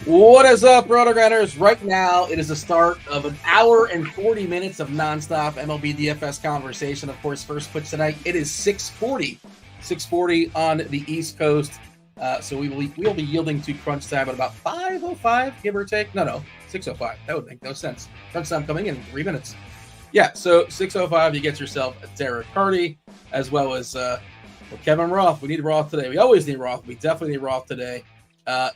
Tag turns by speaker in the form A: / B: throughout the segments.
A: What is up, RotoGrinders? Right now, it is the start of an hour and 40 minutes of nonstop MLB DFS conversation. Of course, first pitch tonight, it is 6:40 on the East Coast. So we'll be yielding to crunch time at about 5:05, give or take. No, 6:05. That would make no sense. Crunch time coming in 3 minutes. Yeah, so 6:05, you get yourself a Derek Carty, as well as Kevin Roth. We need Roth today. We always need Roth. We definitely need Roth today.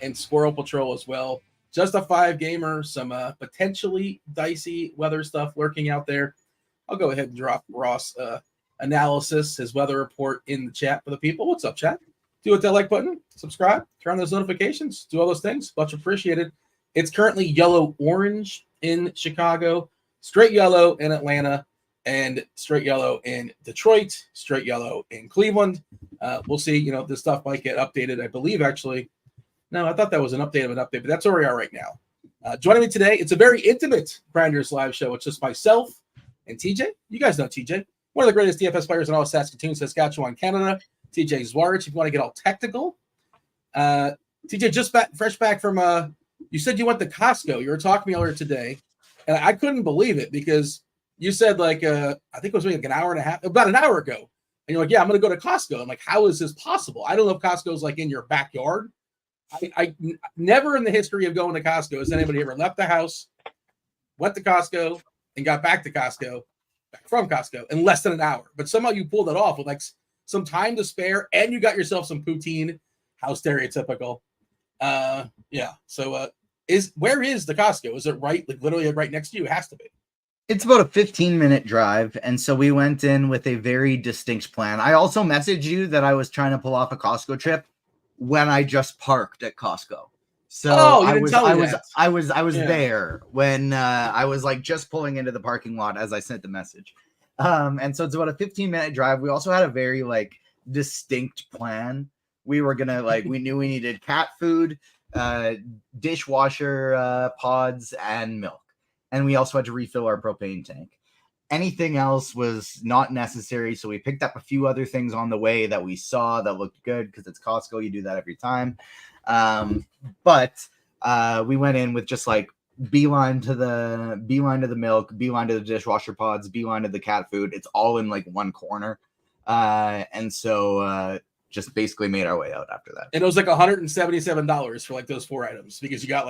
A: And SquirrelPatrol as well. Just a 5-gamer, some potentially dicey weather stuff lurking out there. I'll go ahead and drop Ross' analysis, his weather report in the chat for the people. What's up, chat? Do hit that like button, subscribe, turn on those notifications, do all those things. Much appreciated. It's currently yellow-orange in Chicago, straight yellow in Atlanta, and straight yellow in Detroit, straight yellow in Cleveland. We'll see. This stuff might get updated, I believe, actually. No, I thought that was an update of an update, but that's where we are right now. Joining me today, it's a very intimate GrindersLive show. It's just myself and TJ. You guys know TJ, one of the greatest DFS players in all of Saskatchewan, Canada. TJ Zwarich, if you want to get all technical. TJ, just fresh back from, you said you went to Costco. You were talking to me earlier today, and I couldn't believe it because you said I think it was like an hour and a half, about an hour ago. And you're like, yeah, I'm going to go to Costco. I'm like, how is this possible? I don't know if Costco's like in your backyard. I never in the history of going to Costco has anybody ever left the house, went to Costco, and got back from Costco in less than an hour. But somehow you pulled it off with like some time to spare, and you got yourself some poutine. How stereotypical. Yeah. So where is the Costco? Is it literally right next to you? It has to be.
B: It's about a 15-minute drive, and so we went in with a very distinct plan. I also messaged you that I was trying to pull off a Costco trip when I just parked at Costco. So I was there when I was like just pulling into the parking lot as I sent the message. And so it's about a 15-minute drive. We also had a very distinct plan. We were gonna we knew we needed cat food, dishwasher pods, and milk. And we also had to refill our propane tank. Anything else was not necessary, so we picked up a few other things on the way that we saw that looked good because it's Costco. You do that every time. But we went in with just beeline to the milk, beeline to the dishwasher pods, beeline to the cat food. It's all in one corner, and so just basically made our way out after that.
A: And it was $177 for those 4 items because you got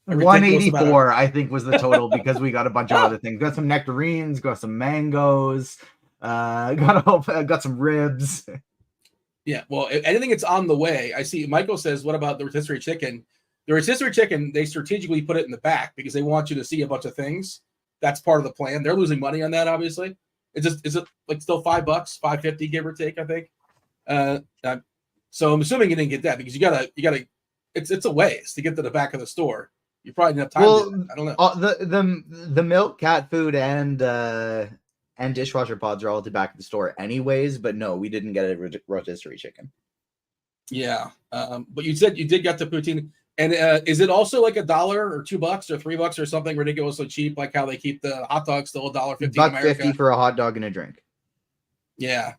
B: 184, I think, was the total because we got a bunch of other things. Got some nectarines, got some mangoes, got some ribs.
A: Yeah, well, anything that's on the way. I see Michael says, what about the rotisserie chicken? The rotisserie chicken, they strategically put it in the back because they want you to see a bunch of things. That's part of the plan. They're losing money on that, obviously. Is it still $5, $5.50, give or take, I think. So I'm assuming you didn't get that because you gotta. It's a ways to get to the back of the store. You probably didn't have time to do that. I don't
B: know. The milk, cat food, and dishwasher pods are all at the back of the store anyways, but no, we didn't get a rotisserie chicken.
A: Yeah. But you said you did get the poutine. And is it also $1 or $2 or $3 or something ridiculously cheap, like how they keep the hot dogs still $1.50 in America?
B: $1.50 for a hot dog and a drink.
A: Yeah.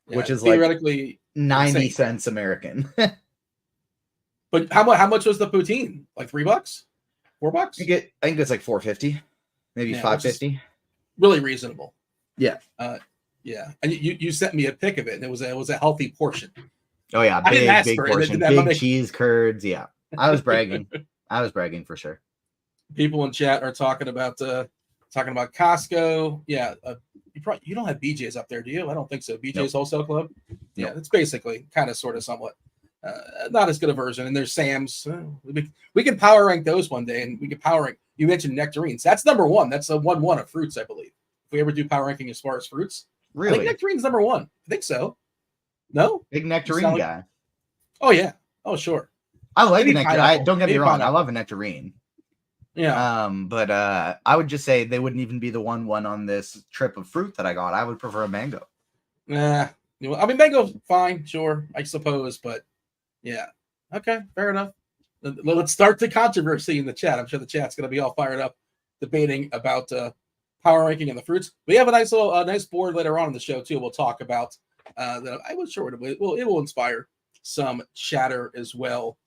B: Which is
A: theoretically
B: 90 cents American.
A: But how much was the poutine? $3? $4?
B: I think it's $4.50, maybe $5.50.
A: Really reasonable.
B: Yeah.
A: Yeah. And you sent me a pic of it, and it was a healthy portion.
B: Oh yeah, big portion, big cheese curds. Yeah, I was bragging. I was bragging for sure.
A: People in chat are talking about Costco. Yeah. You don't have BJ's up there, do you? I don't think so. BJ's nope. Wholesale Club. Yeah, nope. It's basically kind of, sort of, somewhat. Not as good a version. And there's Sam's. We can power rank those one day, and we can power rank. You mentioned nectarines. That's number one. That's a 1-1 of fruits, I believe. If we ever do power ranking as far as fruits,
B: really,
A: I think nectarine's number one. I think so. No,
B: big nectarine guy.
A: Oh yeah. Oh sure.
B: I like a nectarine. Don't get me wrong. I love a nectarine.
A: Yeah.
B: But I would just say they wouldn't even be the 1-1 on this trip of fruit that I got. I would prefer a mango.
A: Nah. I mean, mango's fine, sure, I suppose, but. Yeah. Okay. Fair enough. Let's start the controversy in the chat. I'm sure the chat's going to be all fired up debating about power ranking and the fruits. We have a nice board later on in the show too. We'll talk about that. I was sure it will inspire some chatter as well.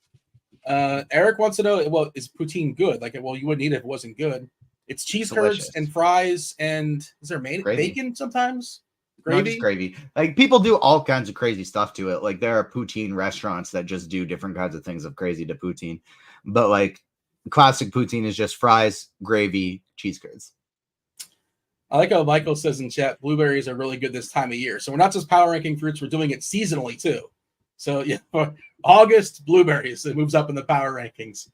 A: Eric wants to know, well, is poutine good? Like, well, you wouldn't eat it if it wasn't good. It's cheese curds
B: Delicious.
A: and fries, and is there bacon sometimes? Gravy?
B: Not just gravy. Like, people do all kinds of crazy stuff to it. Like, there are poutine restaurants that just do different kinds of things of crazy to poutine. But like, classic poutine is just fries, gravy, cheese curds.
A: I like how Michael says in chat, blueberries are really good this time of year. So we're not just power ranking fruits, we're doing it seasonally too. So yeah, August blueberries, it moves up in the power rankings.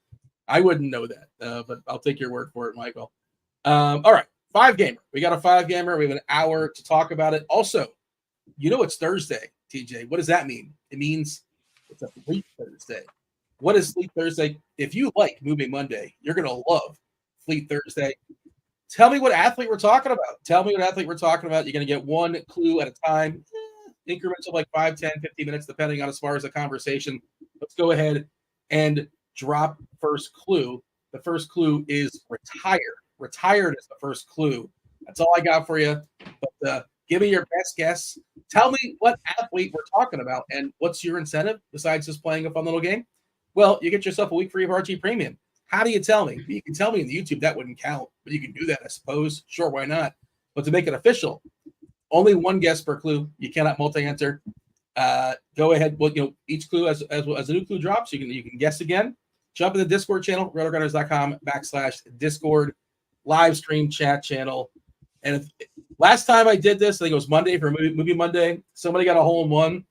A: I wouldn't know that, but I'll take your word for it, Michael. All right, 5-gamer. We got a 5-gamer. We have an hour to talk about it. Also, you know it's Thursday, TJ. What does that mean? It means it's a Fleet Thursday. What is Fleet Thursday? If you like Movie Monday, you're going to love Fleet Thursday. Tell me what athlete we're talking about. You're going to get one clue at a time, increments of like 5, 10, 15 minutes, depending on as far as the conversation. Let's go ahead and drop first clue. The first clue is retired. Retired is the first clue. That's all I got for you. But give me your best guess. Tell me what athlete we're talking about and what's your incentive besides just playing a fun little game. Well, you get yourself a week free of RG Premium. How do you tell me? You can tell me in the YouTube. That wouldn't count, but you can do that, I suppose. Sure, why not? But to make it official, only one guess per clue. You cannot multi-answer. Go ahead. Well, each clue as a new clue drops, you can guess again. Jump in the Discord channel, RotoGrinders.com/Discord, live stream chat channel. And last time I did this, I think it was Monday for Movie Monday. Somebody got a hole in one.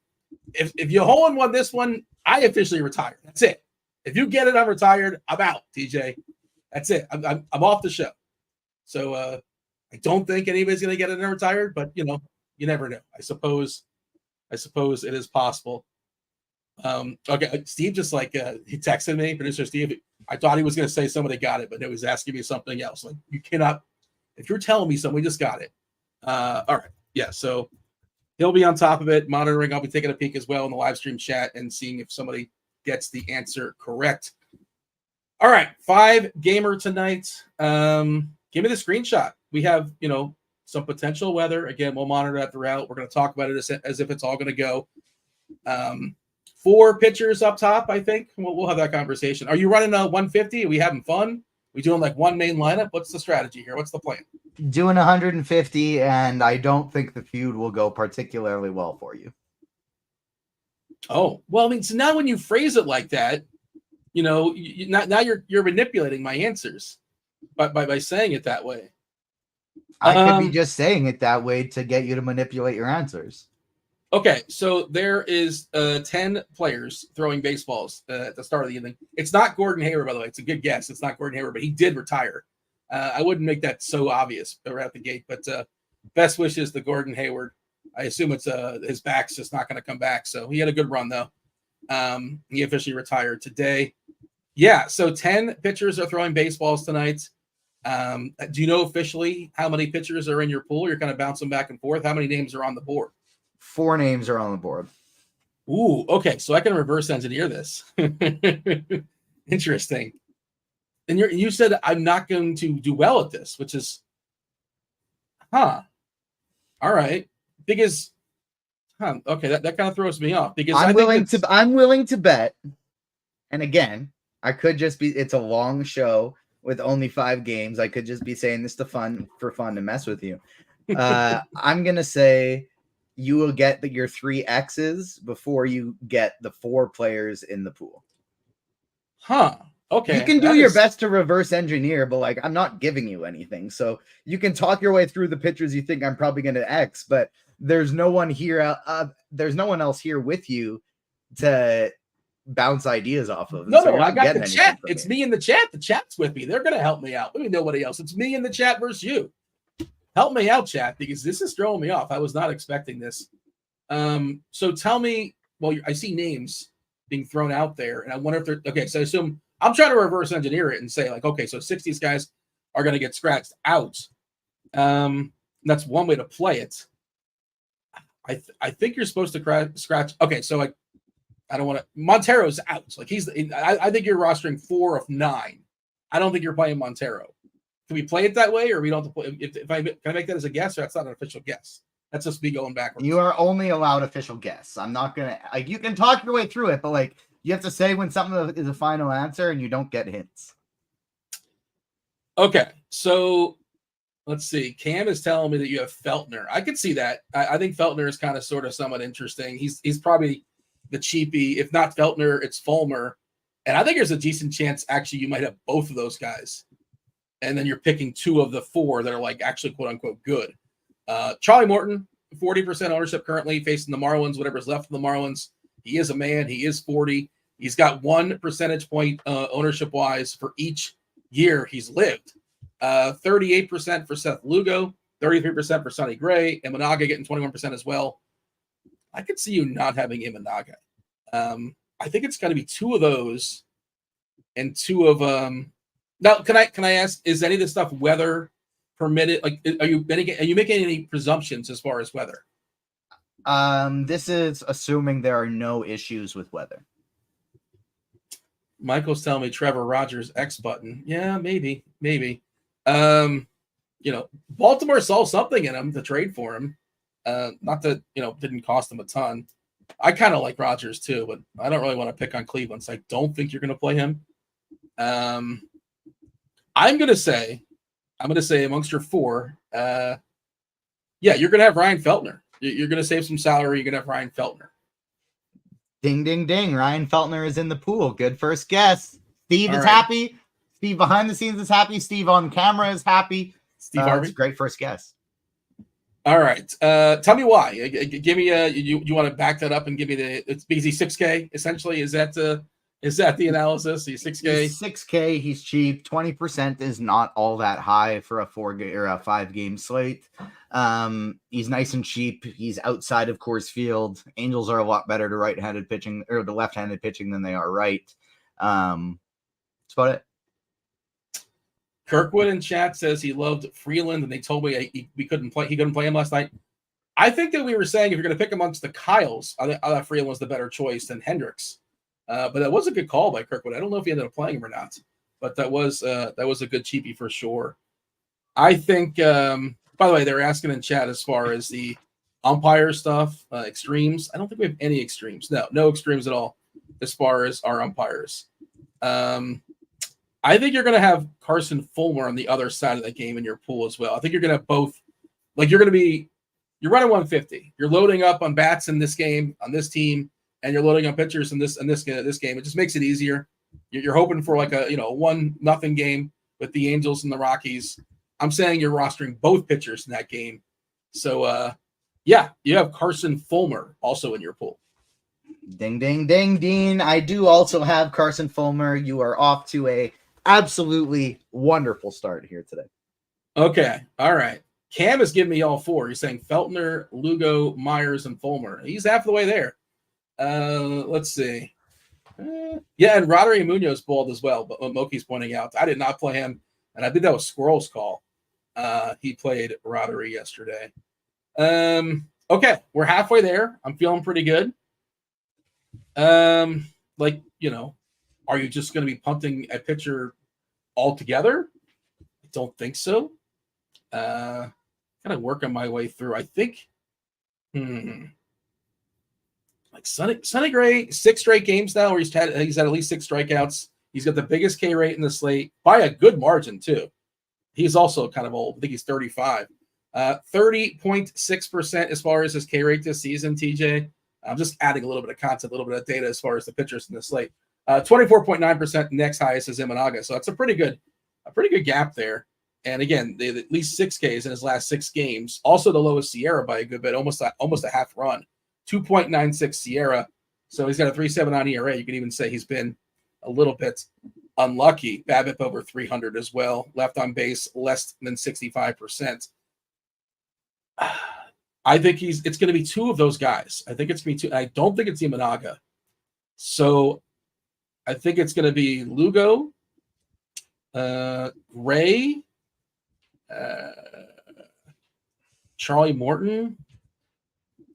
A: If you hole in one this one, I officially retire. That's it. If you get it, I'm retired. I'm out, TJ. That's it. I'm off the show. So I don't think anybody's going to get it and retired, but you never know. I suppose it is possible. Okay, Steve just he texted me, producer Steve. I thought he was going to say somebody got it, but it was asking me something else. Like, you cannot, if you're telling me somebody just got it. All right, yeah. So he'll be on top of it, monitoring. I'll be taking a peek as well in the live stream chat and seeing if somebody gets the answer correct. All right, 5-gamer tonight. Give me the screenshot. We have, some potential weather. Again, we'll monitor that throughout. We're going to talk about it as if it's all going to go. 4 pitchers up top, I think. We'll have that conversation. Are you running a 150? Are we having fun? We doing like one main lineup? What's the strategy here? What's the plan?
B: Doing 150, and I don't think the feud will go particularly well for you.
A: Oh, well, I mean, so now when you phrase it like that, now you're manipulating my answers by saying it that way.
B: I could be just saying it that way to get you to manipulate your answers.
A: Okay, so there is 10 players throwing baseballs at the start of the evening. It's not Gordon Hayward, by the way. It's a good guess. It's not Gordon Hayward, but he did retire. I wouldn't make that so obvious right out the gate, but best wishes to Gordon Hayward. I assume it's his back's just not going to come back. So he had a good run, though. He officially retired today. Yeah, so 10 pitchers are throwing baseballs tonight. Do you know officially how many pitchers are in your pool? You're kind of bouncing back and forth. How many names are on the board?
B: 4 names are on the board.
A: Ooh, okay. So I can reverse engineer this. Interesting. And you said I'm not going to do well at this, which is, all right. Because, okay, that kind of throws me off because I'm
B: willing to bet. And again, I could just be. It's a long show with only 5 games. I could just be saying this for fun to mess with you. I'm gonna say you will get your 3 X's before you get the 4 players in the pool.
A: Okay.
B: You can do your best to reverse engineer, but I'm not giving you anything. So you can talk your way through the pitchers you think I'm probably going to X, but there's no one here. There's no one else here with you to bounce ideas off of.
A: No, I got the chat. It's me in the chat. The chat's with me. They're going to help me out. Let me nobody else. It's me in the chat versus you. Help me out, chat, because this is throwing me off. I was not expecting this. So tell me, well, I see names being thrown out there, and I wonder if they're okay. So I assume I'm trying to reverse engineer it and say okay, so 60s guys are going to get scratched out. That's one way to play it. I think you're supposed to scratch. Okay, so I don't want to. Montero's out. I think you're rostering 4 of 9. I don't think you're playing Montero. Can we play it that way, or we don't have to play? Can I make that as a guess, or that's not an official guess? That's just me going backwards.
B: You are only allowed official guess. I'm not gonna. You can talk your way through it, but You have to say when something is a final answer and you don't get hints.
A: Okay, so let's see. Cam is telling me that you have Feltner. I could see that. I think Feltner is kind of sort of somewhat interesting. He's probably the cheapie. If not Feltner, it's Fulmer. And I think there's a decent chance actually you might have both of those guys. And then you're picking 2 of the 4 that are like actually quote unquote good. Charlie Morton, 40% ownership currently facing the Marlins, whatever's left of the Marlins. He is a man. He is 40. He's got 1 percentage point ownership wise for each year he's lived. 38% for Seth Lugo, 33% for Sonny Gray, Imanaga getting 21% as well. I could see you not having Imanaga. I think it's got to be 2 of those and 2 of Now, can I ask? Is any of this stuff weather permitted? Like, are you making any presumptions as far as weather?
B: This is assuming there are no issues with weather.
A: Michael's telling me Trevor Rogers X button. Yeah, maybe. Baltimore saw something in him to trade for him. Not that, didn't cost him a ton. I kind of like Rogers too, but I don't really want to pick on Cleveland. So I don't think you're going to play him. I'm going to say amongst your 4, you're going to have Ryan Feltner. You're going to save some salary. You're going to have Ryan Feltner.
B: Ding, ding, ding. Ryan Feltner is in the pool. Good first guess. Steve is
A: right.
B: happy. Steve behind the scenes is happy. Steve on camera is happy.
A: Steve Harvey.
B: It's a great first guess.
A: All right. Tell me why. Give me you want to back that up and give me it's because he's 6K essentially. Is that the analysis? He's 6K.
B: He's 6K. He's cheap. 20% is not all that high for a 5-game slate. He's nice and cheap. He's outside of Coors Field. Angels are a lot better to right-handed pitching or the left-handed pitching than they are right. That's about it.
A: Kirkwood in chat says he loved Freeland, and they told me he couldn't play him last night. I think that we were saying if you're going to pick amongst the Kyles, I thought Freeland was the better choice than Hendricks. But that was a good call by Kirkwood. I don't know if he ended up playing him or not, but that was a good cheapie for sure. I think. By the way, they were asking in chat as far as the umpire stuff, extremes. I don't think we have any extremes. No extremes at all as far as our umpires. I think you're going to have Carson Fulmer on the other side of the game in your pool as well. I think you're going to have both. Like you're running 150. You're loading up on bats in this game on this team, and you're loading on pitchers in this game. It just makes it easier. You're hoping for like a 1-0 game with the Angels and the Rockies. I'm saying you're rostering both pitchers in that game. So you have Carson Fulmer also in your pool.
B: Ding, ding, ding, Dean. I do also have Carson Fulmer. You are off to a absolutely wonderful start here today.
A: Okay. All right. Cam is giving me all 4. He's saying Feltner, Lugo, Myers, and Fulmer. He's half the way there. Let's see. And Rodri Munoz balled as well, but Moki's pointing out. I did not play him, and I think that was Squirrel's call. He played Rodri yesterday. Okay. We're halfway there. I'm feeling pretty good. Are you just going to be punting a pitcher altogether? I don't think so. Kind of working my way through. I think, like Sonny Gray, 6 straight games now where he's had at least 6 strikeouts. He's got the biggest K rate in the slate by a good margin too. He's also kind of old. I think he's 35. 30.6% as far as his K rate this season, TJ. I'm just adding a little bit of content, a little bit of data as far as the pitchers in the slate. 24.9% next highest is Imanaga. So that's a pretty good gap there. And again, they have at least 6 Ks in his last 6 games. Also the lowest Sierra by a good bit, almost a half run. 2.96 Sierra. So he's got a 3.79 ERA. You can even say he's been a little bit unlucky. BABIP over 300 as well. Left on base less than 65%. I think it's going to be 2 of those guys. I think it's going to be 2. I don't think it's Imanaga. So I think it's going to be Lugo, Ray, Charlie Morton.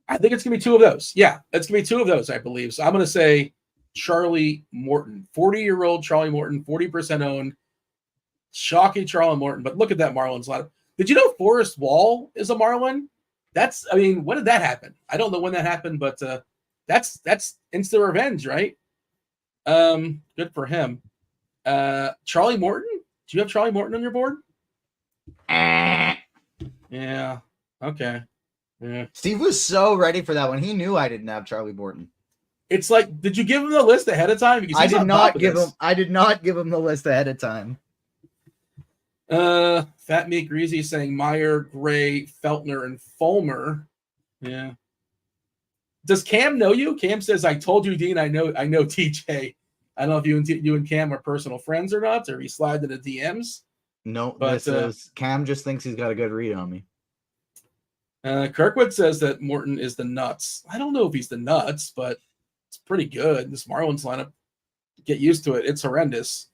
A: I think it's going to be 2 of those. Yeah, it's going to be 2 of those, I believe. So I'm going to say Charlie Morton, 40-year-old Charlie Morton, 40% owned. Shocky Charlie Morton. But look at that Marlins lineup. Did you know Forrest Wall is a Marlin? When did that happen? I don't know when that happened, but that's instant revenge, right? Good for him. Charlie Morton? Do you have Charlie Morton on your board? Yeah. Okay. Yeah.
B: Steve was so ready for that one. He knew I didn't have Charlie Morton.
A: It's like, did you give him the list ahead of time? Because
B: I did not give him the list ahead of time.
A: Fat Meat Greasy saying Meyer, Gray, Feltner, and Fulmer. Yeah. Does Cam know you? Cam says, "I told you, Dean. I know TJ. I don't know if you and Cam are personal friends or not, or he slid into DMs."
B: No, but this is Cam just thinks he's got a good read on me.
A: Kirkwood says that Morton is the nuts. I don't know if he's the nuts, but it's pretty good. This Marlins lineup, get used to it. It's horrendous.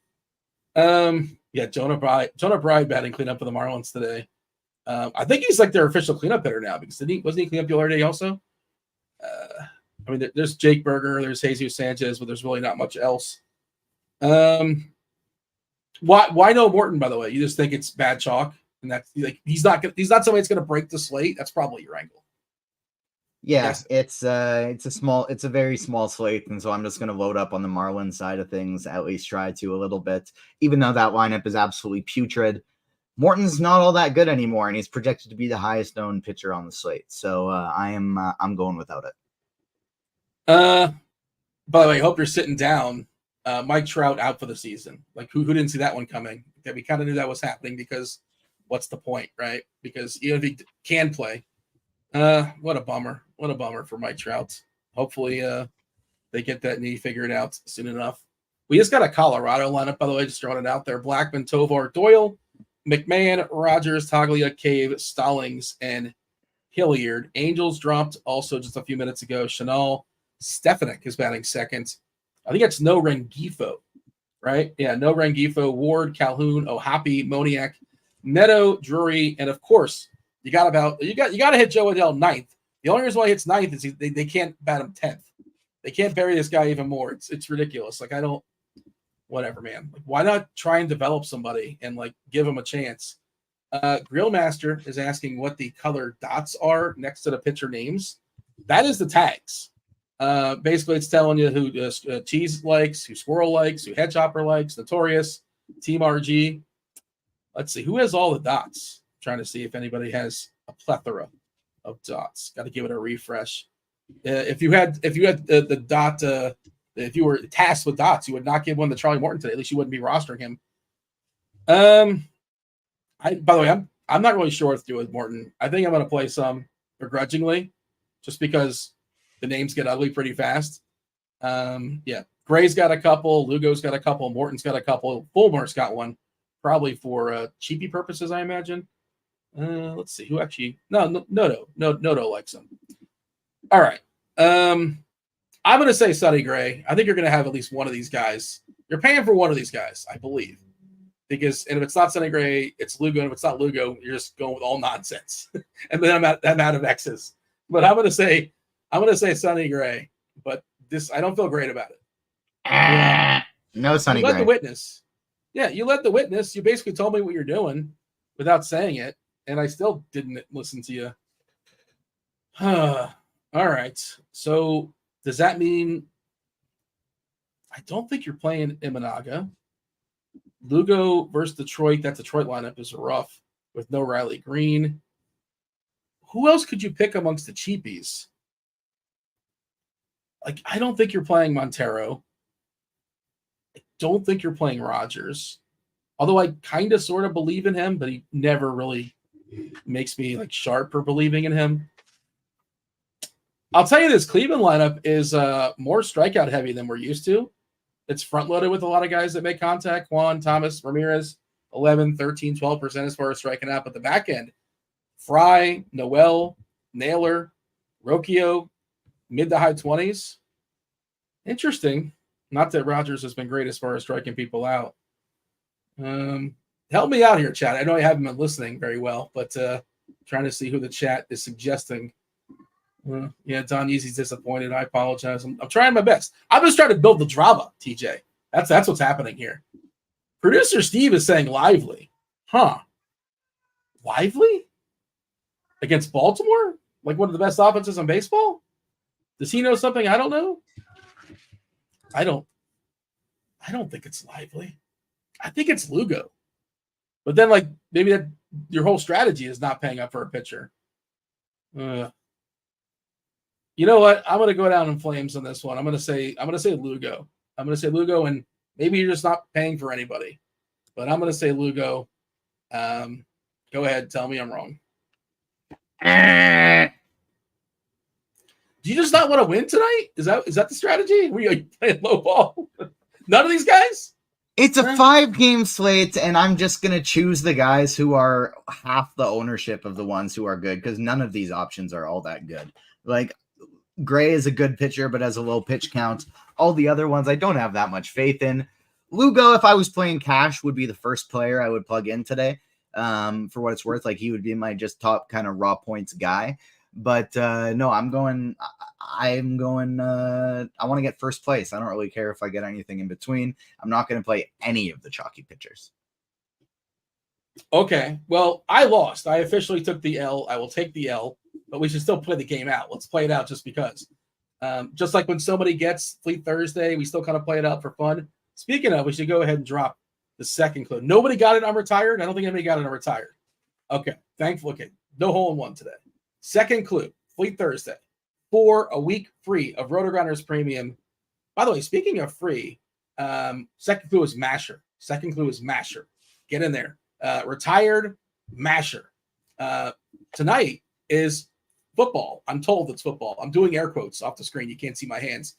A: Yeah, Jonah Bride batting cleanup for the Marlins today. I think he's like their official cleanup hitter now because wasn't he clean up the other day also? I mean, there's Jake Berger, there's Jesus Sanchez, but there's really not much else. Why no Morton? By the way, you just think it's bad chalk, and that's like he's not somebody that's going to break the slate. That's probably your angle.
B: Yeah, yes. It's a very small slate, and so I'm just going to load up on the Marlins side of things. At least try to a little bit, even though that lineup is absolutely putrid. Morton's not all that good anymore, and he's projected to be the highest owned pitcher on the slate. So I'm going without it.
A: By the way, I hope you're sitting down. Mike Trout out for the season. Like who didn't see that one coming? That we kind of knew that was happening because what's the point, right? Because even if he can play, what a bummer. What a bummer for Mike Trout. Hopefully they get that knee figured out soon enough. We just got a Colorado lineup, by the way, just throwing it out there. Blackman, Tovar, Doyle, McMahon, Rogers, Taglia, Cave, Stallings, and Hilliard. Angels dropped also just a few minutes ago. Chanel, Stefanik is batting second. I think that's no Rengifo, right? Yeah, no Rengifo, Ward, Calhoun, Ohapi, Moniak, Neto, Drury, and of course, you got to hit Joe Adell ninth. The only reason why he hits ninth is they can't bat him 10th. They can't bury this guy even more. It's ridiculous. Like whatever, man. Like, why not try and develop somebody and like give him a chance? Grillmaster is asking what the color dots are next to the pitcher names. That is the tags. Basically, it's telling you who Cheese likes, who Squirrel likes, who Headchopper likes, Notorious, Team RG. Let's see who has all the dots. I'm trying to see if anybody has a plethora of dots. Got to give it a refresh. If you had the dot, if you were tasked with dots, you would not give one to Charlie Morton today. At least you wouldn't be rostering him. By the way, I'm not really sure what to do with Morton. I think I'm going to play some begrudgingly, just because the names get ugly pretty fast. Yeah, Gray's got a couple, Lugo's got a couple, Morton's got a couple, Fulmer's got one, probably for cheapy purposes, I imagine. Let's see who actually. No, Noto likes him. All right. I'm going to say Sonny Gray. I think you're going to have at least one of these guys. You're paying for one of these guys, I believe. And if it's not Sonny Gray, it's Lugo. And if it's not Lugo, you're just going with all nonsense. And then I'm out of X's. But I'm going to say Sonny Gray. But I don't feel great about it.
B: Yeah. No Sonny Gray.
A: You let the witness. Yeah, you let the witness. You basically told me what you're doing without saying it. And I still didn't listen to you. All right. So does that mean I don't think you're playing Imanaga? Lugo versus Detroit. That Detroit lineup is rough with no Riley Green. Who else could you pick amongst the cheapies? Like, I don't think you're playing Montero. I don't think you're playing Rogers. Although I kind of sort of believe in him, but he never really makes me like sharp for believing in him. I'll tell you this Cleveland lineup is more strikeout heavy than we're used to. It's front-loaded with a lot of guys that make contact. Juan, Thomas, Ramirez, 11, 13, 12% as far as striking out. But the back end, Fry, Noel, Naylor, Rocchio, mid to high 20s. Interesting. Not that Rogers has been great as far as striking people out. Help me out here, chat. I know I haven't been listening very well, but trying to see who the chat is suggesting. Yeah, Don Easy's disappointed. I apologize. I'm trying my best. I'm just trying to build the drama, TJ. That's what's happening here. Producer Steve is saying Lively. Huh. Lively? Against Baltimore? Like one of the best offenses in baseball? Does he know something I don't know? I don't I don't think it's Lively. I think it's Lugo. But then, like, maybe that your whole strategy is not paying up for a pitcher. You know what? I'm gonna go down in flames on this one. I'm gonna say Lugo. I'm gonna say Lugo, and maybe you're just not paying for anybody. But I'm gonna say Lugo. Go ahead, tell me I'm wrong. Do you just not want to win tonight? Is that the strategy? Are you playing low ball? None of these guys?
B: It's a 5-game slate, and I'm just going to choose the guys who are half the ownership of the ones who are good, because none of these options are all that good. Like, Gray is a good pitcher, but has a low pitch count. All the other ones I don't have that much faith in. Lugo, if I was playing cash, would be the first player I would plug in today. For what it's worth, like, he would be my just top kind of raw points guy. But no, I want to get first place. I don't really care if I get anything in between. I'm not going to play any of the chalky pitchers.
A: Okay. Well, I lost. I officially took the L. I will take the L, but we should still play the game out. Let's play it out just because. Just like when somebody gets Fleet Thursday, we still kind of play it out for fun. Speaking of, we should go ahead and drop the second clue. Nobody got it on retired. I don't think anybody got it on retired. Okay. Thankful. Okay. No hole in one today. Second clue, Fleet Thursday, for a week free of RotoGrinders Premium. By the way, speaking of free, second clue is Masher. Get in there. Retired Masher. Tonight is football. I'm told it's football. I'm doing air quotes off the screen. You can't see my hands.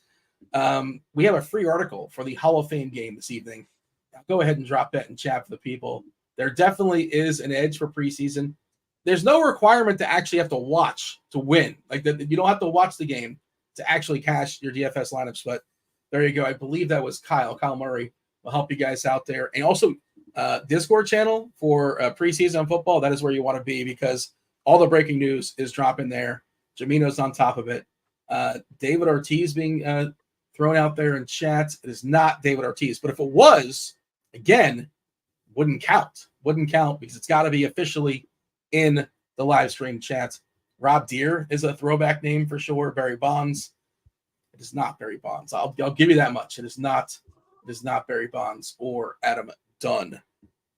A: We have a free article for the Hall of Fame game this evening. Now go ahead and drop that in chat for the people. There definitely is an edge for preseason. There's no requirement to actually have to watch to win. Like, you don't have to watch the game to actually cash your DFS lineups. But there you go. I believe that was Kyle. Kyle Murray will help you guys out there. And also, Discord channel for preseason football. That is where you want to be, because all the breaking news is dropping there. Jamino's on top of it. David Ortiz being thrown out there in chat. It is not David Ortiz. But if it was, again, wouldn't count because it's got to be officially in the live stream chat. Rob Deere is a throwback name for sure. Barry Bonds. It is not Barry Bonds. I'll give you that much. It is not Barry Bonds or Adam Dunn.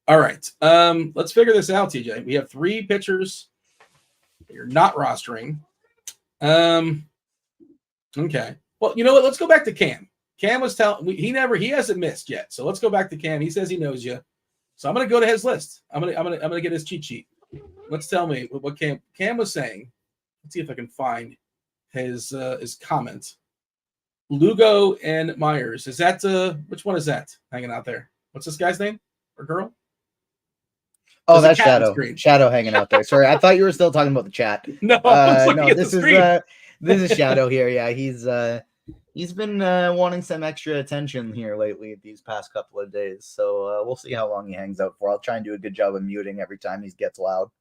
A: All right. Let's figure this out, TJ. We have 3 pitchers that you're not rostering. Okay. Well, you know what? Let's go back to Cam. Cam was telling he hasn't missed yet. So let's go back to Cam. He says he knows you. So I'm gonna go to his list. I'm gonna get his cheat sheet. Let's tell me what Cam was saying. Let's see if I can find his comment. Lugo and Myers. Is that which one is that hanging out there? What's this guy's name or girl?
B: Oh, that's Shadow. Shadow hanging out there. Sorry, I thought you were still talking about the chat.
A: No,
B: this is Shadow here. Yeah, he's been wanting some extra attention here lately these past couple of days. So we'll see how long he hangs out for. I'll try and do a good job of muting every time he gets loud.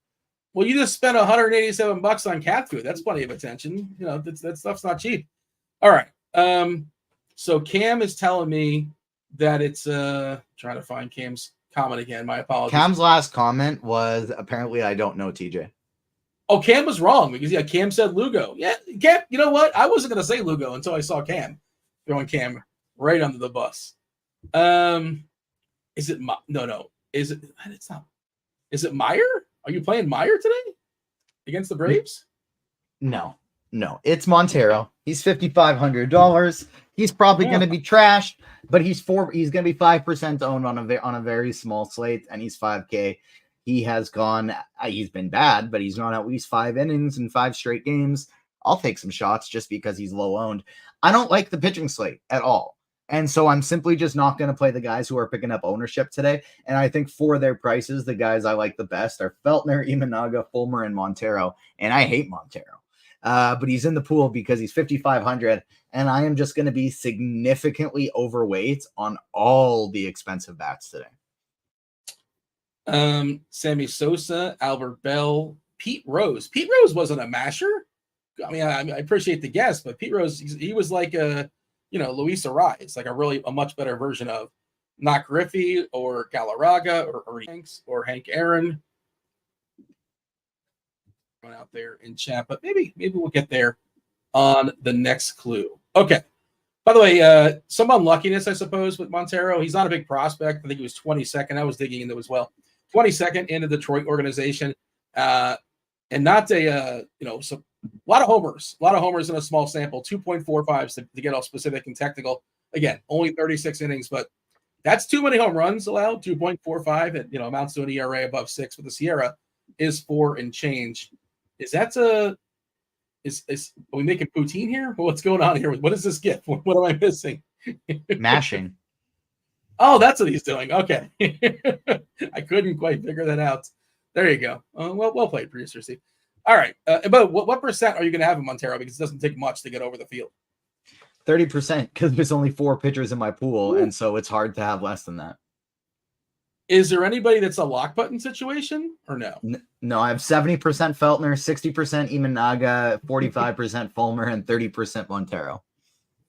A: Well, you just spent $187 on cat food. That's plenty of attention. You know, that stuff's not cheap. All right. So Cam is telling me that it's trying to find Cam's comment again. My apologies.
B: Cam's last comment was apparently I don't know TJ.
A: Oh, Cam was wrong because Cam said Lugo. Yeah, Cam. You know what? I wasn't gonna say Lugo until I saw Cam throwing Cam right under the bus. Is it no? Is it? It's not. Is it Meyer? Are you playing Meyer today against the Braves?
B: No. It's Montero. He's $5,500. He's probably going to be trashed, but he's going to be 5% owned on a very small slate, and he's 5K. He's been bad, but he's gone at least 5 innings in 5 straight games. I'll take some shots just because he's low owned. I don't like the pitching slate at all. And so I'm simply just not going to play the guys who are picking up ownership today. And I think for their prices, the guys I like the best are Feltner, Imanaga, Fulmer, and Montero. And I hate Montero. But he's in the pool because he's 5,500, and I am just going to be significantly overweight on all the expensive bats today.
A: Sammy Sosa, Albert Bell, Pete Rose. Pete Rose wasn't a masher. I mean, I appreciate the guess, but Pete Rose, he was like Luis Ariz, like a much better version of not Griffey or Galarraga or Hank Aaron. Out there in chat, but maybe we'll get there on the next clue. Okay, By the way, some unluckiness, I suppose, with Montero. He's not a big prospect. I think he was 22nd. I was digging into as well. 22nd in the Detroit organization. And not a, so a lot of homers in a small sample, 2.45 to get all specific and technical. Again, only 36 innings, but that's too many home runs allowed, 2.45. It, amounts to an ERA above 6, but the Sierra is 4 and change. Is that Is are we making poutine here? What's going on here? What is this gift? What am I missing?
B: Mashing.
A: Oh, that's what he's doing. Okay. I couldn't quite figure that out. There you go. Well played, producer Steve. All right. But what percent are you going to have in Montero? Because it doesn't take much to get over the field.
B: 30%, because there's only 4 pitchers in my pool, and so it's hard to have less than that.
A: Is there anybody that's a lock button situation or no?
B: No, I have 70% Feltner, 60% Imanaga, 45% Fulmer, and 30% Montero.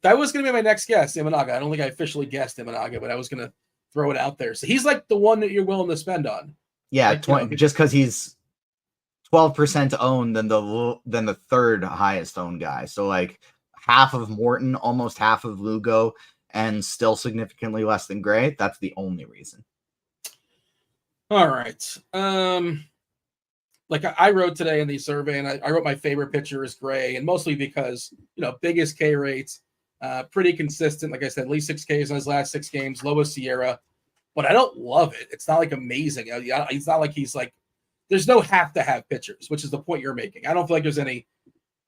A: That was going to be my next guess, Imanaga. I don't think I officially guessed Imanaga, but I was going to throw it out there. So he's like the one that you're willing to spend on.
B: Yeah, just because he's 12% owned than the third highest owned guy. So like half of Morton, almost half of Lugo, and still significantly less than Gray. That's the only reason.
A: All right. Like I wrote today in the survey, and I wrote my favorite pitcher is Gray, and mostly because, biggest K rates, pretty consistent. Like I said, at least 6 Ks in his last 6 games, lowest Sierra, but I don't love it. It's not like amazing. It's not like he's like, there's no have to have pitchers, which is the point you're making. I don't feel like there's any,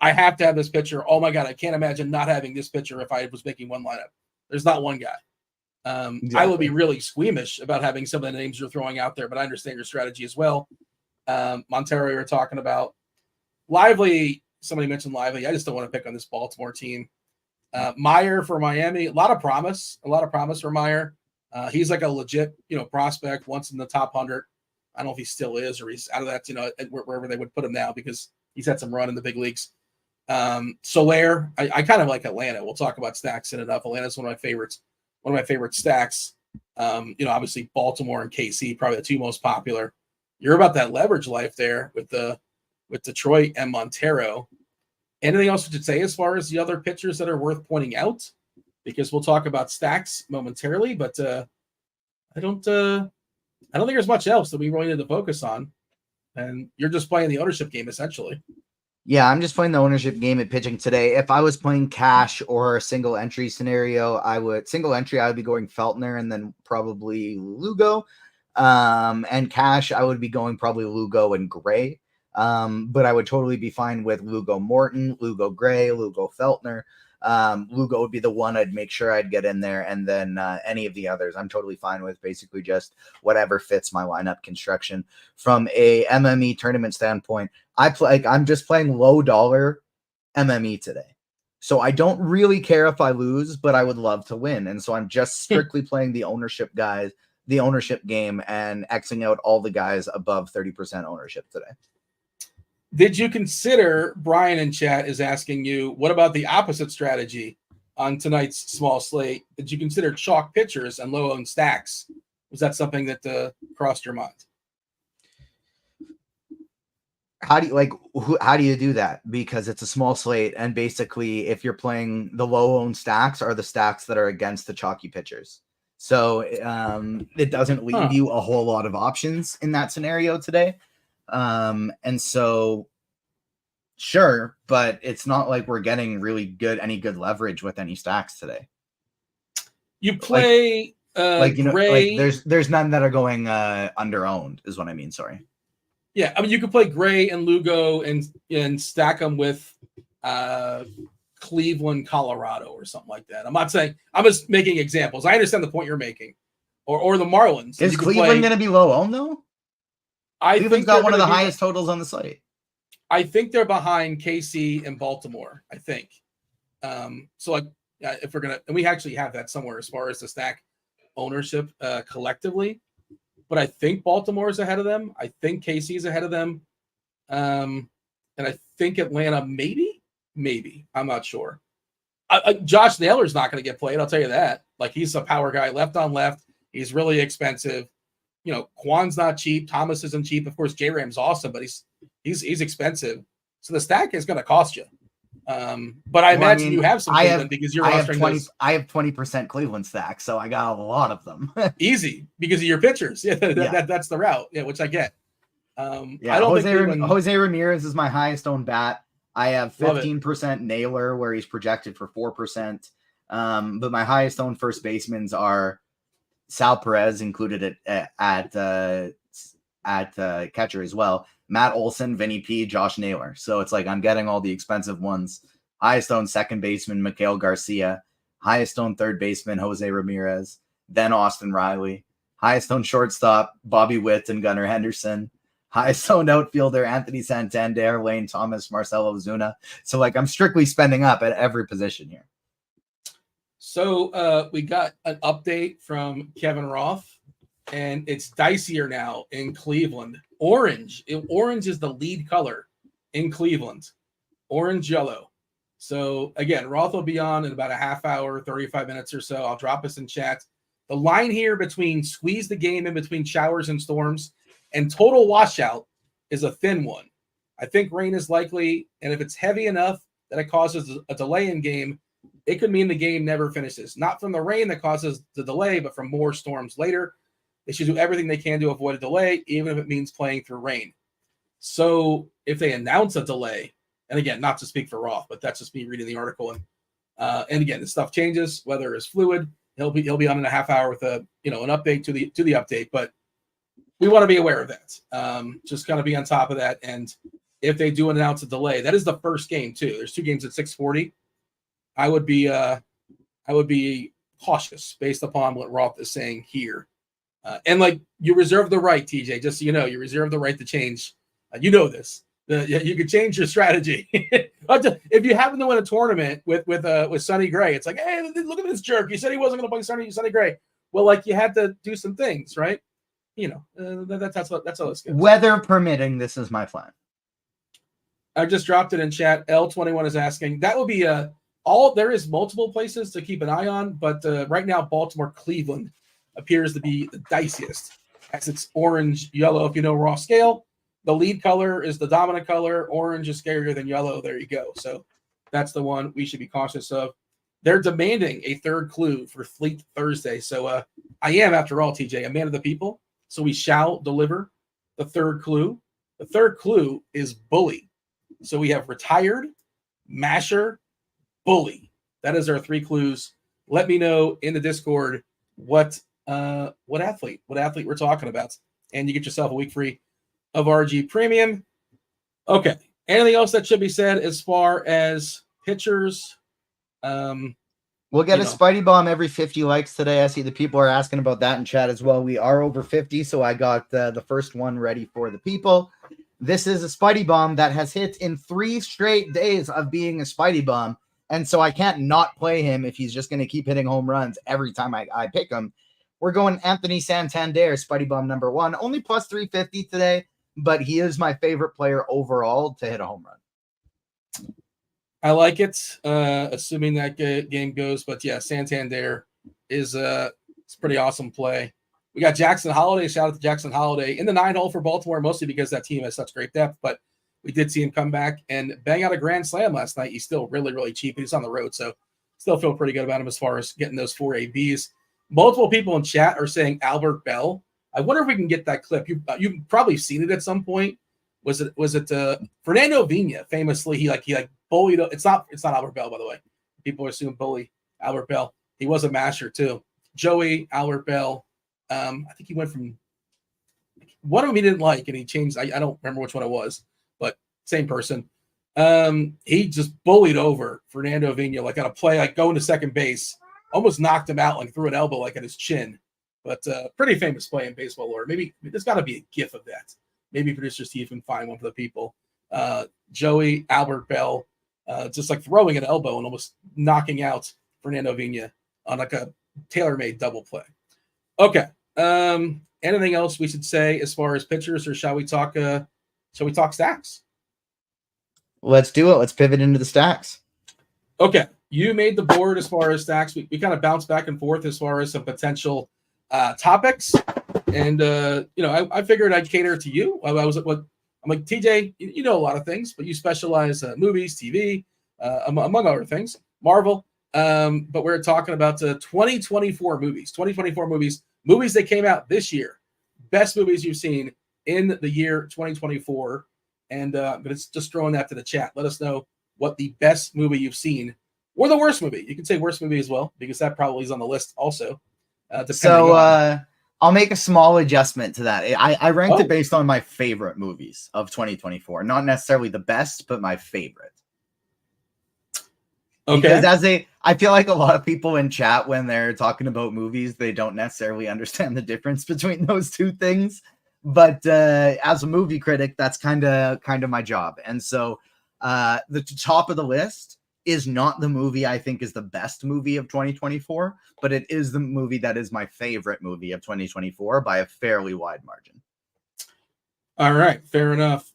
A: I have to have this pitcher. Oh my God, I can't imagine not having this pitcher if I was making one lineup. There's not one guy. Exactly. I would be really squeamish about having some of the names you're throwing out there, but I understand your strategy as well. Montero, we were talking about. Lively, somebody mentioned Lively. I just don't want to pick on this Baltimore team. Meyer for Miami, a lot of promise for Meyer. He's like a legit, prospect, once in the top 100. I don't know if he still is or he's out of that, wherever they would put him now because he's had some run in the big leagues. Soler, I kind of like Atlanta. We'll talk about stacks in enough. Atlanta's one of my favorites. One of my favorite stacks, obviously Baltimore and KC, probably the 2 most popular. You're about that leverage life there with Detroit and Montero. Anything else you should say as far as the other pitchers that are worth pointing out? Because we'll talk about stacks momentarily, but I don't think there's much else that we really need to focus on. And you're just playing the ownership game essentially.
B: Yeah, I'm just playing the ownership game at pitching today. If I was playing cash or a single entry scenario, I would be going Feltner and then probably Lugo. And cash, I would be going probably Lugo and Gray. But I would totally be fine with Lugo Morton, Lugo Gray, Lugo Feltner. Lugo would be the one I'd make sure I'd get in there. And then any of the others, I'm totally fine with basically just whatever fits my lineup construction. From a MME tournament standpoint, I'm just playing low dollar MME today. So I don't really care if I lose, but I would love to win. And so I'm just strictly playing the ownership game and Xing out all the guys above 30% ownership today.
A: Did you consider, Brian in chat is asking you, what about the opposite strategy on tonight's small slate? Did you consider chalk pitchers and low owned stacks? Was that something that crossed your mind?
B: How do you do that? Because it's a small slate, and basically if you're playing the low owned stacks are the stacks that are against the chalky pitchers. So it doesn't leave you a whole lot of options in that scenario today. And so sure, but it's not like we're getting any good leverage with any stacks today. You play Gray. There's none that are going under owned is what I mean. Sorry.
A: Yeah, I mean you could play Gray and Lugo and stack them with Cleveland, Colorado, or something like that. I'm not saying, I'm just making examples. I understand the point you're making, or the Marlins.
B: Is Cleveland going to be low owned though? Cleveland's got one of the highest totals on the slate.
A: I think they're behind KC and Baltimore. I think. So like, if we're gonna, and we actually have that somewhere as far as the stack ownership collectively. But I think Baltimore is ahead of them. I think KC is ahead of them. And I think Atlanta, maybe. I'm not sure. Josh Naylor's not going to get played. I'll tell you that. Like, he's a power guy, left on left. He's really expensive. Kwan's not cheap. Thomas isn't cheap. Of course, J-Ram's awesome, but he's expensive. So the stack is going to cost you. But I imagine you have some Cleveland because you're rostering those.
B: I have 20% Cleveland stacks, so I got a lot of them.
A: Easy because of your pitchers. Yeah, that's the route. Yeah, which I get. I don't think
B: Jose Ramirez is my highest owned bat. I have 15% Naylor, where he's projected for 4%. But my highest owned first basemans are Sal Perez, included at catcher as well. Matt Olson, Vinny P, Josh Naylor. So it's like I'm getting all the expensive ones. Highest owned second baseman, Mikhail Garcia. Highest owned third baseman, Jose Ramirez. Then Austin Riley. Highest owned shortstop, Bobby Witt and Gunnar Henderson. Highest owned outfielder, Anthony Santander, Lane Thomas, Marcelo Ozuna. So like I'm strictly spending up at every position here.
A: So we got an update from Kevin Roth, and it's dicier now in Cleveland. Orange is the lead color in Cleveland. Orange, yellow. So again, Roth will be on in about a half hour, 35 minutes or so. I'll drop us in chat. The line here between squeeze the game in between showers and storms and total washout is a thin one. I think rain is likely, and if it's heavy enough that it causes a delay in game, it could mean the game never finishes. Not from the rain that causes the delay, but from more storms later. They should do everything they can to avoid a delay, even if it means playing through rain. So if they announce a delay, and again, not to speak for Roth, but that's just me reading the article. And again, the stuff changes, weather is fluid. He'll be on in a half hour with an update to the update, but we want to be aware of that. Just kind of be on top of that. And if they do announce a delay, that is the first game too. There's two games at 6:40. I would be cautious based upon what Roth is saying here. And like you reserve the right, TJ, just so you know, you reserve the right to change. You know this. You could change your strategy. If you happen to win a tournament with Sonny Gray, it's like, hey, look at this jerk. He said he wasn't going to play Sonny Gray. Well, like you had to do some things, right? That's all this goes.
B: Weather permitting, this is my plan.
A: I just dropped it in chat. L21 is asking. That will be there is multiple places to keep an eye on, but right now Baltimore Cleveland appears to be the diciest, as it's orange yellow. If you know raw scale, the lead color is the dominant color. Orange is scarier than yellow. There you go. So that's the one we should be cautious of. They're demanding a third clue for Fleet Thursday. So I am, after all, TJ, a man of the people. So we shall deliver the third clue. The third clue is bully. So we have retired, masher, bully. That is our three clues. Let me know in the Discord what athlete we're talking about, and you get yourself a week free of RG Premium. Okay. Anything else that should be said as far as pitchers?
B: We'll get a Spidey Bomb every 50 likes today. I see the people are asking about that in chat as well. We are over 50, so I got the first one ready for the people. This is a Spidey Bomb that has hit in 3 straight days of being a Spidey Bomb, and so I can't not play him if he's just going to keep hitting home runs every time I pick him. We're going Anthony Santander, Spidey Bomb number 1. Only plus 350 today, but he is my favorite player overall to hit a home run.
A: I like it, assuming that game goes. But yeah, Santander is it's a pretty awesome play. We got Jackson Holiday. Shout out to Jackson Holiday in the 9-hole for Baltimore, mostly because that team has such great depth. But we did see him come back and bang out a grand slam last night. He's still really, really cheap. He's on the road, so still feel pretty good about him as far as getting those 4 ABs. Multiple people in chat are saying Albert Bell. I wonder if we can get that clip. You've probably seen it at some point. Was it Fernando Vina? Famously, he bullied. It's not Albert Bell, by the way. People assume bully Albert Bell. He was a masher too. Joey Albert Bell. I think he went from one of them he didn't like, and he changed. I don't remember which one it was, but same person. He just bullied over Fernando Vina, like on a play, like going to second base, almost knocked him out, like threw an elbow like at his chin. But pretty famous play in baseball lore. Maybe there's got to be a GIF of that. Maybe producer Steve can find one for the people. Joey Albert Bell, just like throwing an elbow and almost knocking out Fernando Vina on like a tailor-made double play. Okay. Anything else we should say as far as pitchers, or shall we talk stacks?
B: Let's do it. Let's pivot into the stacks.
A: Okay. You made the board as far as stacks. We kind of bounced back and forth as far as some potential topics. And, I figured I'd cater to you. I'm like, TJ, you know a lot of things, but you specialize movies, TV, among other things. Marvel. But we're talking about 2024 movies. 2024 movies that came out this year. Best movies you've seen in the year 2024. And but it's just throwing that to the chat. Let us know what the best movie you've seen or the worst movie. You can say worst movie as well, because that probably is on the list also.
B: I'll make a small adjustment to that. I ranked it based on my favorite movies of 2024. Not necessarily the best, but my favorite. Okay. Because I feel like a lot of people in chat, when they're talking about movies, they don't necessarily understand the difference between those two things. But as a movie critic, that's kind of my job. And so the top of the list is not the movie I think is the best movie of 2024, but it is the movie that is my favorite movie of 2024 by a fairly wide margin.
A: All right, fair enough.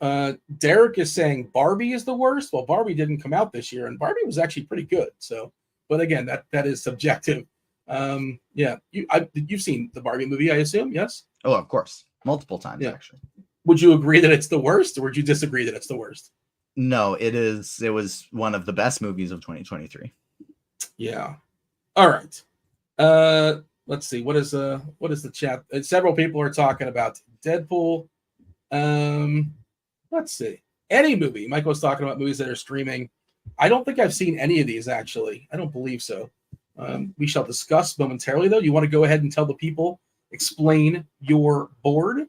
A: Derek is saying Barbie is the worst. Well, Barbie didn't come out this year, and Barbie was actually pretty good. So, but again, that is subjective. Yeah, you've seen the Barbie movie, I assume, yes?
B: Oh, of course, multiple times actually.
A: Would you agree that it's the worst, or would you disagree that it's the worst?
B: No, it is. It was one of the best movies of 2023. Yeah.
A: All right. Let's see. What is the chat? Several people are talking about Deadpool. Let's see. Any movie. Michael was talking about movies that are streaming. I don't think I've seen any of these, actually. I don't believe so. We shall discuss momentarily, though. You want to go ahead and tell the people, explain your board?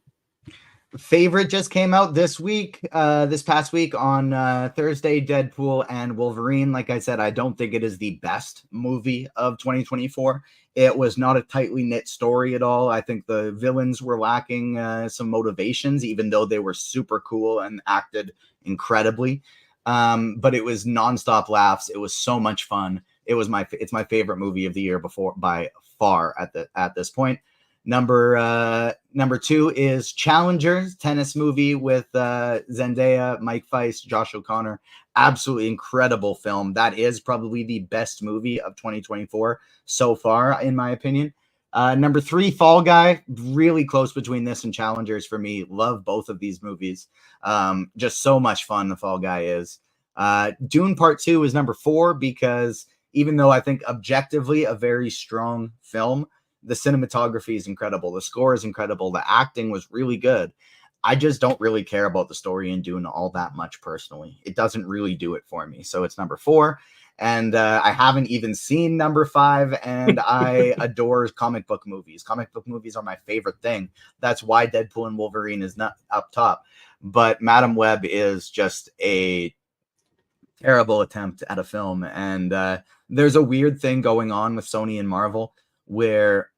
B: Favorite just came out this past week on Thursday, Deadpool and Wolverine. Like I said, I don't think it is the best movie of 2024. It was not a tightly knit story at all. I think the villains were lacking some motivations, even though they were super cool and acted incredibly. But it was nonstop laughs. It was so much fun. It's my favorite movie of the year by far at this point. Number 2 is Challengers, tennis movie with Zendaya, Mike Feist, Josh O'Connor. Absolutely incredible film. That is probably the best movie of 2024 so far, in my opinion. Number 3, Fall Guy. Really close between this and Challengers for me. Love both of these movies. Just so much fun, the Fall Guy is. Dune Part 2 is number 4, because even though I think objectively a very strong film, the cinematography is incredible. The score is incredible. The acting was really good. I just don't really care about the story in Dune all that much personally. It doesn't really do it for me. So it's number 4. And I haven't even seen number 5. And I adore comic book movies. Comic book movies are my favorite thing. That's why Deadpool and Wolverine is not up top. But Madam Web is just a terrible attempt at a film. And there's a weird thing going on with Sony and Marvel, where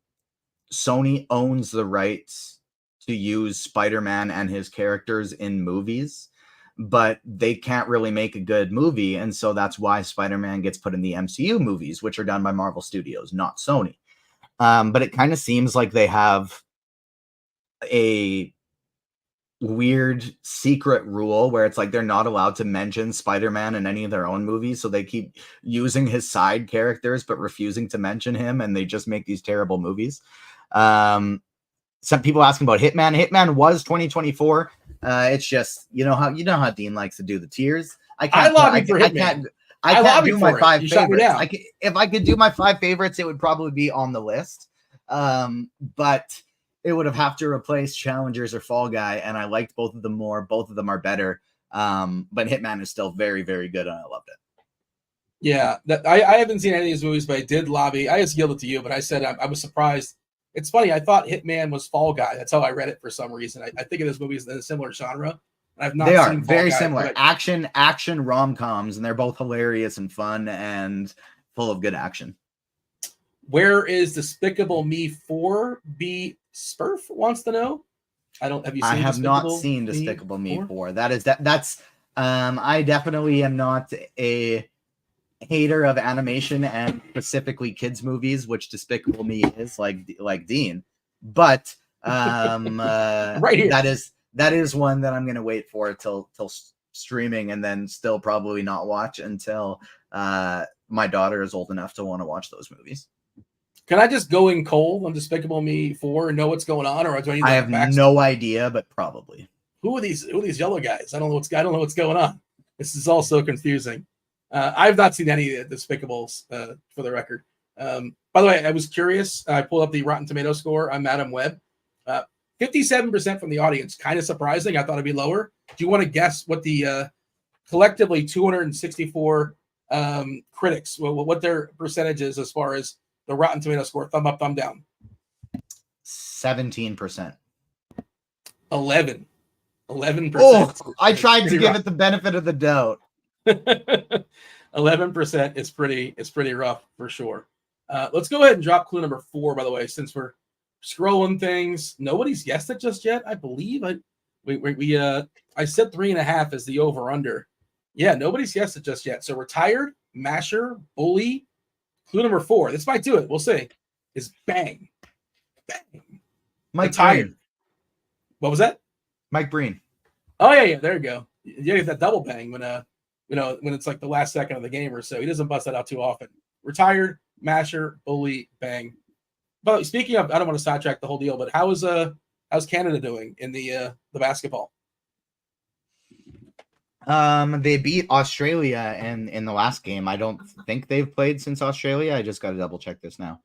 B: Sony owns the rights to use Spider-Man and his characters in movies, but they can't really make a good movie. And so that's why Spider-Man gets put in the MCU movies, which are done by Marvel Studios, not Sony. But it kind of seems like they have a weird secret rule where it's like they're not allowed to mention Spider-Man in any of their own movies, so they keep using his side characters but refusing to mention him, and they just make these terrible movies. Some people asking about Hitman. Hitman was 2024. It's just you know how Dean likes to do the tiers. I can't do my 5 favorites. If I could do my 5 favorites, it would probably be on the list. But it would have to replace Challengers or Fall Guy, and I liked both of them more. Both of them are better. But Hitman is still very, very good, and I loved it.
A: Yeah, I haven't seen any of these movies, but I did lobby. I just yielded to you, but I said I was surprised. It's funny. I thought Hitman was Fall Guy. That's how I read it for some reason. I think of those movies in a similar genre. I've not. They are
B: very similar. Action rom-coms, and they're both hilarious and fun and full of good action.
A: Where is Despicable Me 4? B Spurf wants to know. Have you seen?
B: I have not seen Despicable Me 4. That's I definitely am not a hater of animation and specifically kids movies, which Despicable Me is, like Dean. But right here. That is one that I'm gonna wait for till streaming, and then still probably not watch until my daughter is old enough to want to watch those movies.
A: Can I just go in cold on Despicable Me 4 and know what's going on, or do I need to
B: I have no idea, but probably.
A: Who are these yellow guys? I don't know what's going on. This is all so confusing. I've not seen any despicables for the record. By the way, I was curious. I pulled up the Rotten Tomato score on Madam Web. 57% from the audience. Kind of surprising. I thought it'd be lower. Do you want to guess what the collectively 264 critics, what their percentage is as far as the Rotten Tomato score? Thumb up, thumb down.
B: 17%.
A: 11%.
B: Oh, I tried to give it the benefit of the doubt.
A: 11% is pretty rough for sure. Let's go ahead and drop clue number 4, by the way, since we're scrolling things. Nobody's guessed it just yet, I believe. I said 3.5 as the over-under. Yeah, nobody's guessed it just yet. So retired, masher, bully. Clue number 4. This might do it. We'll see. Is bang. Bang.
B: Mike
A: retired.
B: Breen.
A: What was that?
B: Mike Breen.
A: Oh, yeah. There you go. You get that double bang when when it's like the last second of the game or so. He doesn't bust that out too often. Retired, masher, bully, bang. But speaking of, I don't want to sidetrack the whole deal, but how's Canada doing in the basketball?
B: They beat Australia in the last game. I don't think they've played since Australia. I just got to double check this now.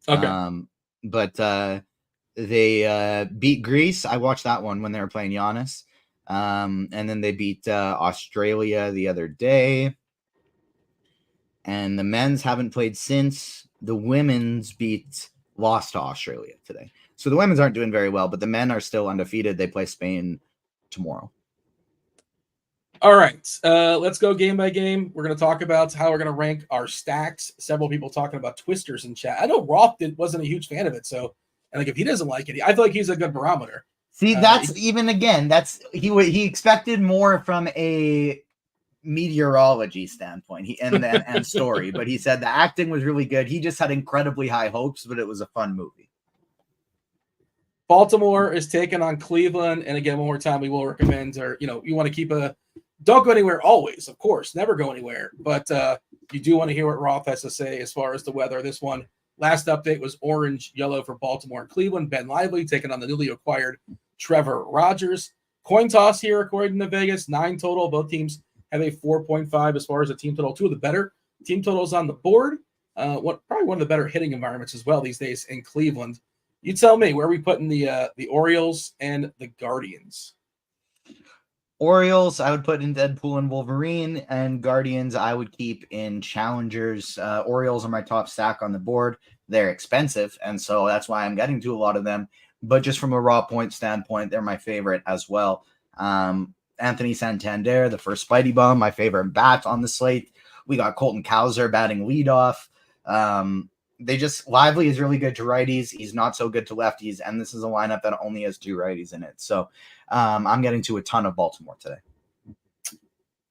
A: Okay.
B: But they beat Greece. I watched that one when they were playing Giannis. And then they beat Australia the other day. And the men's haven't played since. The women's lost to Australia today. So the women's aren't doing very well, but the men are still undefeated. They play Spain tomorrow.
A: All right. Let's go game by game. We're going to talk about how we're going to rank our stacks. Several people talking about twisters in chat. I know Roth wasn't a huge fan of it. So, and like if he doesn't like it, I feel like he's a good barometer.
B: See, he expected more from a meteorology standpoint and story, but he said the acting was really good. He just had incredibly high hopes, but it was a fun movie.
A: Baltimore is taking on Cleveland, and again, one more time, we will recommend, or you want to keep don't go anywhere always, of course, never go anywhere, but you do want to hear what Roth has to say as far as the weather. This one, last update was orange, yellow for Baltimore and Cleveland. Ben Lively taking on the newly acquired Trevor Rogers. Coin toss here, according to Vegas, 9 total. Both teams have a 4.5 as far as the team total. 2 of the better team totals on the board. Probably one of the better hitting environments as well these days in Cleveland. You tell me, where are we putting the Orioles and the Guardians?
B: Orioles, I would put in Deadpool and Wolverine, and Guardians, I would keep in Challengers. Orioles are my top stack on the board. They're expensive, and so that's why I'm getting to a lot of them. But just from a raw point standpoint, they're my favorite as well. Anthony Santander, the first Spidey Bum, my favorite bat on the slate. We got Colton Cowser batting leadoff. Lively is really good to righties. He's not so good to lefties, and this is a lineup that only has 2 righties in it. So I'm getting to a ton of Baltimore today.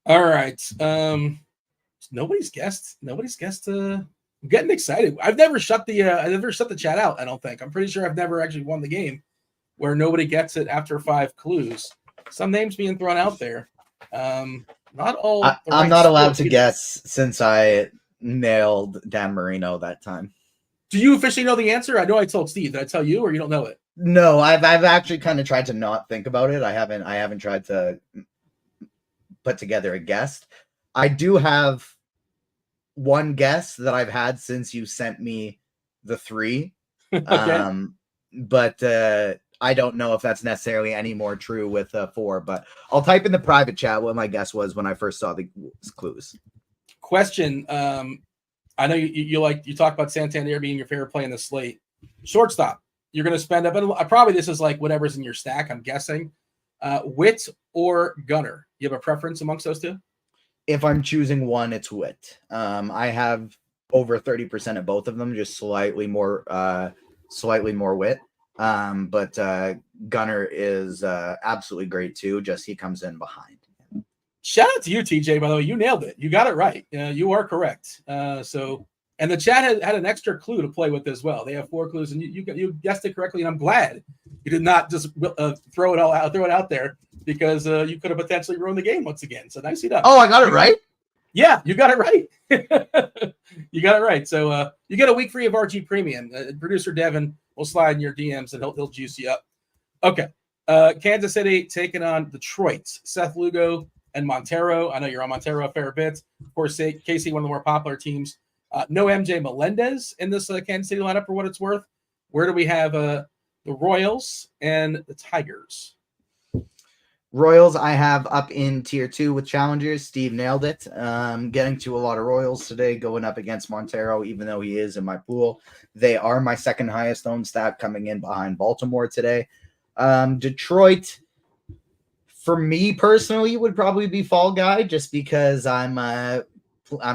A: All right. Nobody's guessed. I'm getting excited. I've never shut the chat out. I don't think. I'm pretty sure I've never actually won the game where nobody gets it after 5 clues. Some names being thrown out there. Not all.
B: I'm not allowed to guess since I nailed Dan Marino that time.
A: Do you officially know the answer? I know I told Steve. Did I tell you, or you don't know it?
B: No, I've actually kind of tried to not think about it. I haven't tried to put together a guess. I do have one guess that I've had since you sent me the 3.
A: Okay.
B: But I don't know if that's necessarily any more true with 4, but I'll type in the private chat what my guess was when I first saw the clues.
A: Question. I know you talk about Santander being your favorite play in the slate. Shortstop. You're going to spend up, and probably this is like whatever's in your stack, I'm guessing. Witt or Gunner? You have a preference amongst those 2?
B: If I'm choosing one, it's Witt. I have over 30% of both of them, just slightly more Witt. But Gunner is absolutely great too. Just he comes in behind.
A: Shout out to you, TJ. By the way, you nailed it. You got it right. You are correct. And the chat had an extra clue to play with as well. They have 4 clues, and you guessed it correctly. And I'm glad you did not just throw it out there, because you could have potentially ruined the game once again. So nicely done.
B: Oh, I got it right.
A: Yeah, you got it right. You got it right. So you get a week free of RG Premium. Producer Devin will slide in your DMs, and he'll juice you up. Okay. Kansas City taking on Detroit. Seth Lugo and Montero. I know you're on Montero a fair bit. Of course, KC, one of the more popular teams. No MJ Melendez in this Kansas City lineup for what it's worth. Where do we have the Royals and the Tigers?
B: Royals, I have up in tier 2 with challengers. Steve nailed it. Getting to a lot of Royals today, going up against Montero, even though he is in my pool. They are my second highest owned stat, coming in behind Baltimore today. Detroit, for me personally, would probably be fall guy, just because I'm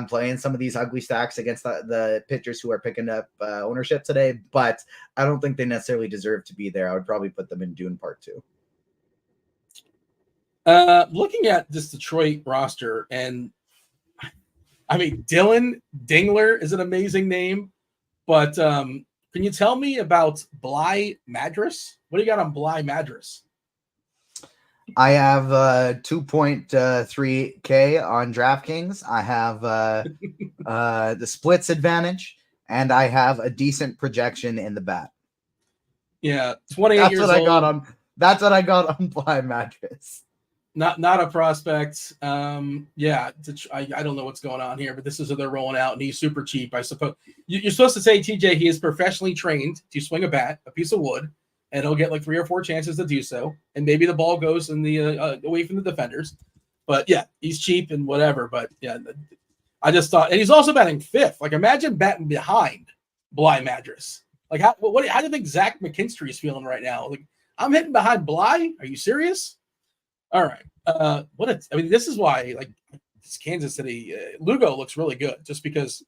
B: playing some of these ugly stacks against the pitchers who are picking up ownership today, but I don't think they necessarily deserve to be there. I would probably put them in Dune Part 2.
A: Looking at this Detroit roster, and I mean, Dylan Dingler is an amazing name, but can you tell me about Bly Madras? What do you got on Bly Madras?
B: I have 2.3K on DraftKings. I have the splits advantage, and I have a decent projection in the bat.
A: Yeah, 28
B: That's
A: years
B: what
A: old.
B: That's what I got on Bly Madras.
A: Not a prospect. Yeah, I don't know what's going on here, but this is what they're rolling out, and he's super cheap, I suppose. You're supposed to say, TJ, he is professionally trained to swing a bat, a piece of wood, and he'll get like 3 or 4 chances to do so, and maybe the ball goes in the away from the defenders. But yeah, he's cheap and whatever. But yeah, I just thought, and he's also batting 5th. Like, imagine batting behind Bly Madras. Like, how do you think Zach McKinstry is feeling right now? Like, I'm hitting behind Bly. Are you serious? All right. This is why, like, this Kansas City, Lugo looks really good, just because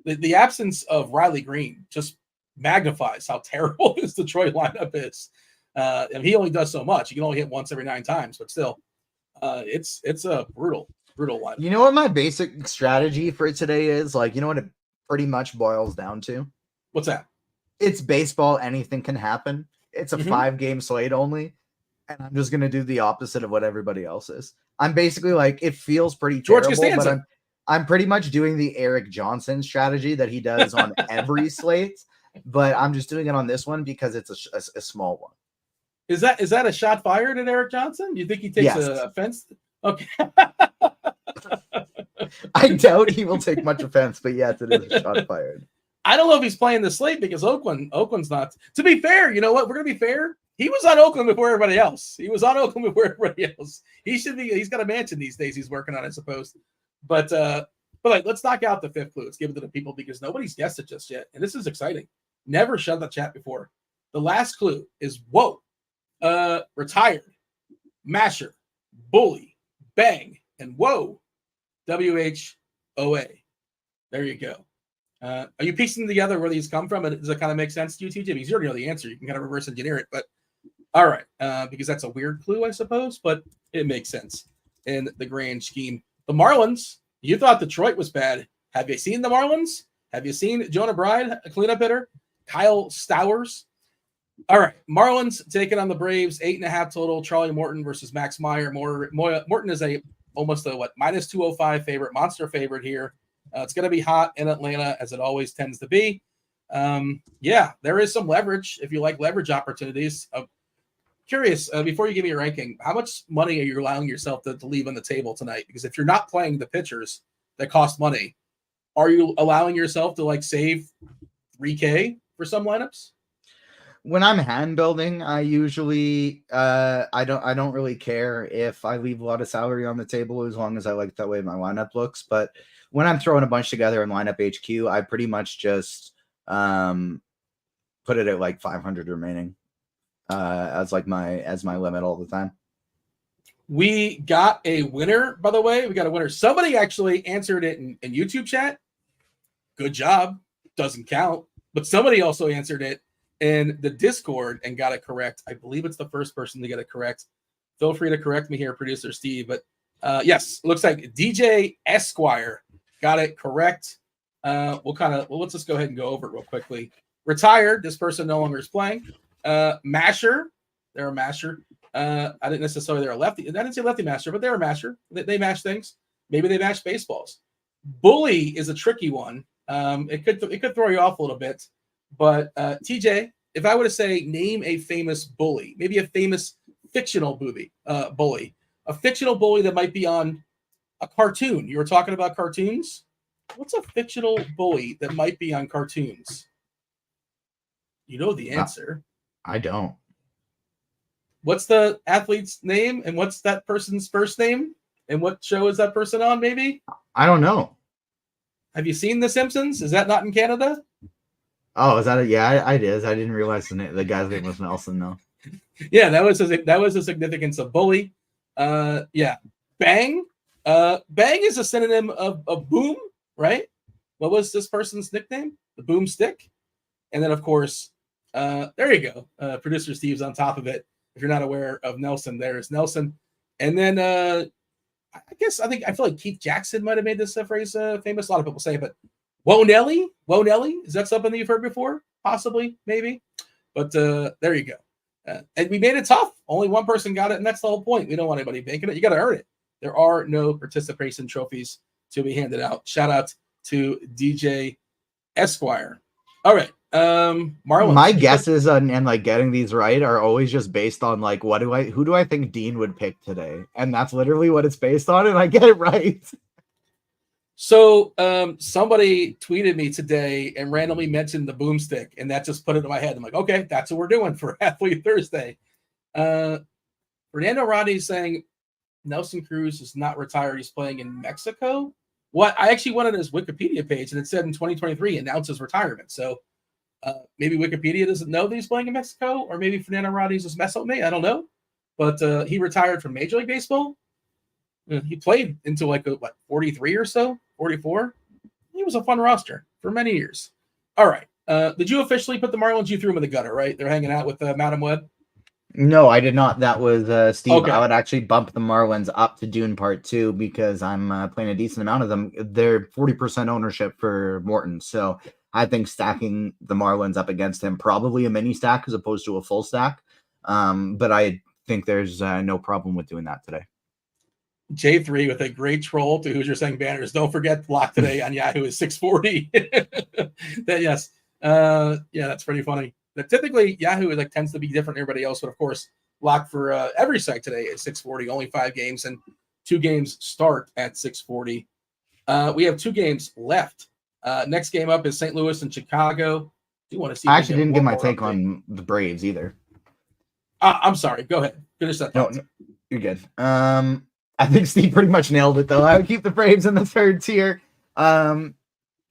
A: the absence of Riley Green just magnifies how terrible this Detroit lineup is. And he only does so much. You can only hit once every 9 times, but still, it's a brutal lineup.
B: You know what my basic strategy for today is? Like, you know what it pretty much boils down to?
A: What's that?
B: It's baseball. Anything can happen. It's a 5-game slate only. And I'm just going to do the opposite of what everybody else is. I'm basically like, it feels pretty terrible, but I'm pretty much doing the Eric Johnson strategy that he does on every slate, but I'm just doing it on this one because it's a small one.
A: Is that a shot fired at Eric Johnson? You think he takes offense? Okay.
B: I doubt he will take much offense, but yes, it is a shot fired.
A: I don't know if he's playing the slate because Oakland's not. To be fair, you know what? We're going to be fair. He was on Oakland before everybody else. He's got a mansion these days he's working on, I suppose. But like, let's knock out the 5th clue. Let's give it to the people because nobody's guessed it just yet. And this is exciting. Never shut the chat before. The last clue is whoa. Retired, masher, bully, bang, and whoa. WHOA. There you go. Are you piecing together where these come from? And does it kind of make sense to you, TJ? Because you already know the answer. You can kind of reverse engineer it, but all right. Because that's a weird clue, I suppose, but it makes sense in the grand scheme. The Marlins, you thought Detroit was bad. Have you seen the Marlins? Have you seen Jonah Bride, a cleanup hitter? Kyle Stowers? All right. Marlins taking on the Braves, 8.5 total. Charlie Morton versus Max Meyer. Morton is almost a minus 205 favorite, monster favorite here. It's going to be hot in Atlanta, as it always tends to be. Yeah, there is some leverage if you like leverage opportunities. Curious, before you give me your ranking, how much money are you allowing yourself to leave on the table tonight? Because if you're not playing the pitchers that cost money, are you allowing yourself to save $3K for some lineups?
B: When I'm hand building, I usually I don't really care if I leave a lot of salary on the table as long as I like the way my lineup looks. But when I'm throwing a bunch together in lineup HQ, I pretty much just put it at like 500 remaining as my limit all the time.
A: We got a winner, by the way. We got a winner. Somebody actually answered it in YouTube chat. Good job. Doesn't count. But somebody also answered it in the Discord and got it correct. I believe it's the first person to get it correct. Feel free to correct me here, producer Steve. But yes, it looks like DJ Esquire got it correct. Let's just go ahead and go over it real quickly. Retired. This person no longer is playing. Masher. They're a masher. I didn't necessarily they're a lefty. I didn't say lefty masher, but they're a masher. They mash things. Maybe they mash baseballs. Bully is a tricky one. It could throw you off a little bit. But TJ, if I were to say name a famous bully, maybe a famous fictional bully, a fictional bully that might be on a cartoon. You were talking about cartoons. What's a fictional bully that might be on cartoons? You know the answer.
B: I don't.
A: What's the athlete's name and what's that person's first name? And what show is that person on, maybe?
B: I don't know.
A: Have you seen The Simpsons? Is that not in Canada?
B: Oh, is that it? Yeah, I did. I didn't realize the guy's name was Nelson, though.
A: Yeah, that was the significance of bully. Yeah. Bang. Bang is a synonym of boom, right? What was this person's nickname? The boomstick. And then, of course, there you go. Producer Steve's on top of it. If you're not aware of Nelson, there's Nelson. And then I feel like Keith Jackson might have made this phrase famous. A lot of people say, but Whoa Nelly, is that something that you've heard before? Possibly, maybe. But there you go. And we made it tough. Only one person got it, and that's the whole point. We don't want anybody banking it. You got to earn it. There are no participation trophies to be handed out. Shout out to DJ Esquire. All right. Marlon.
B: My guesses and like getting these right are always just based on like who do I think Dean would pick today? And that's literally what it's based on, and I get it right.
A: So somebody tweeted me today and randomly mentioned the boomstick, and that just put it in my head. I'm like, okay, that's what we're doing for Athlete Thursday. Fernando Rodney's saying Nelson Cruz is not retired. He's playing in Mexico. What I actually went on his Wikipedia page, and it said in 2023 announces retirement. So maybe Wikipedia doesn't know that he's playing in Mexico, or maybe Fernando Rodney's just messing with me. I don't know. But he retired from Major League Baseball. He played into 43 or so, 44. He was a fun roster for many years. All right. Did you officially put the Marlins? You threw them in the gutter, right? They're hanging out with Madam Web.
B: No, I did not. That was Steve.
A: Okay.
B: I would actually bump the Marlins up to Dune Part 2 because I'm playing a decent amount of them. They're 40% ownership for Morton. So I think stacking the Marlins up against him, probably a mini stack as opposed to a full stack. But I think there's no problem with doing that today.
A: J3 with a great troll to Hoosier Saying Banners. Don't forget block today on Yahoo is 640. Yes. Yeah, that's pretty funny. But typically Yahoo tends to be different than everybody else, but of course, lock for every site today is 640, only 5 games, and 2 games start at 640. We have 2 games left. Next game up is St. Louis and Chicago. Do you want to see?
B: I actually didn't give my take on the Braves either.
A: I'm sorry. Go ahead. Finish that.
B: No, you're good. I think Steve pretty much nailed it, though. I would keep the Braves in the 3rd tier.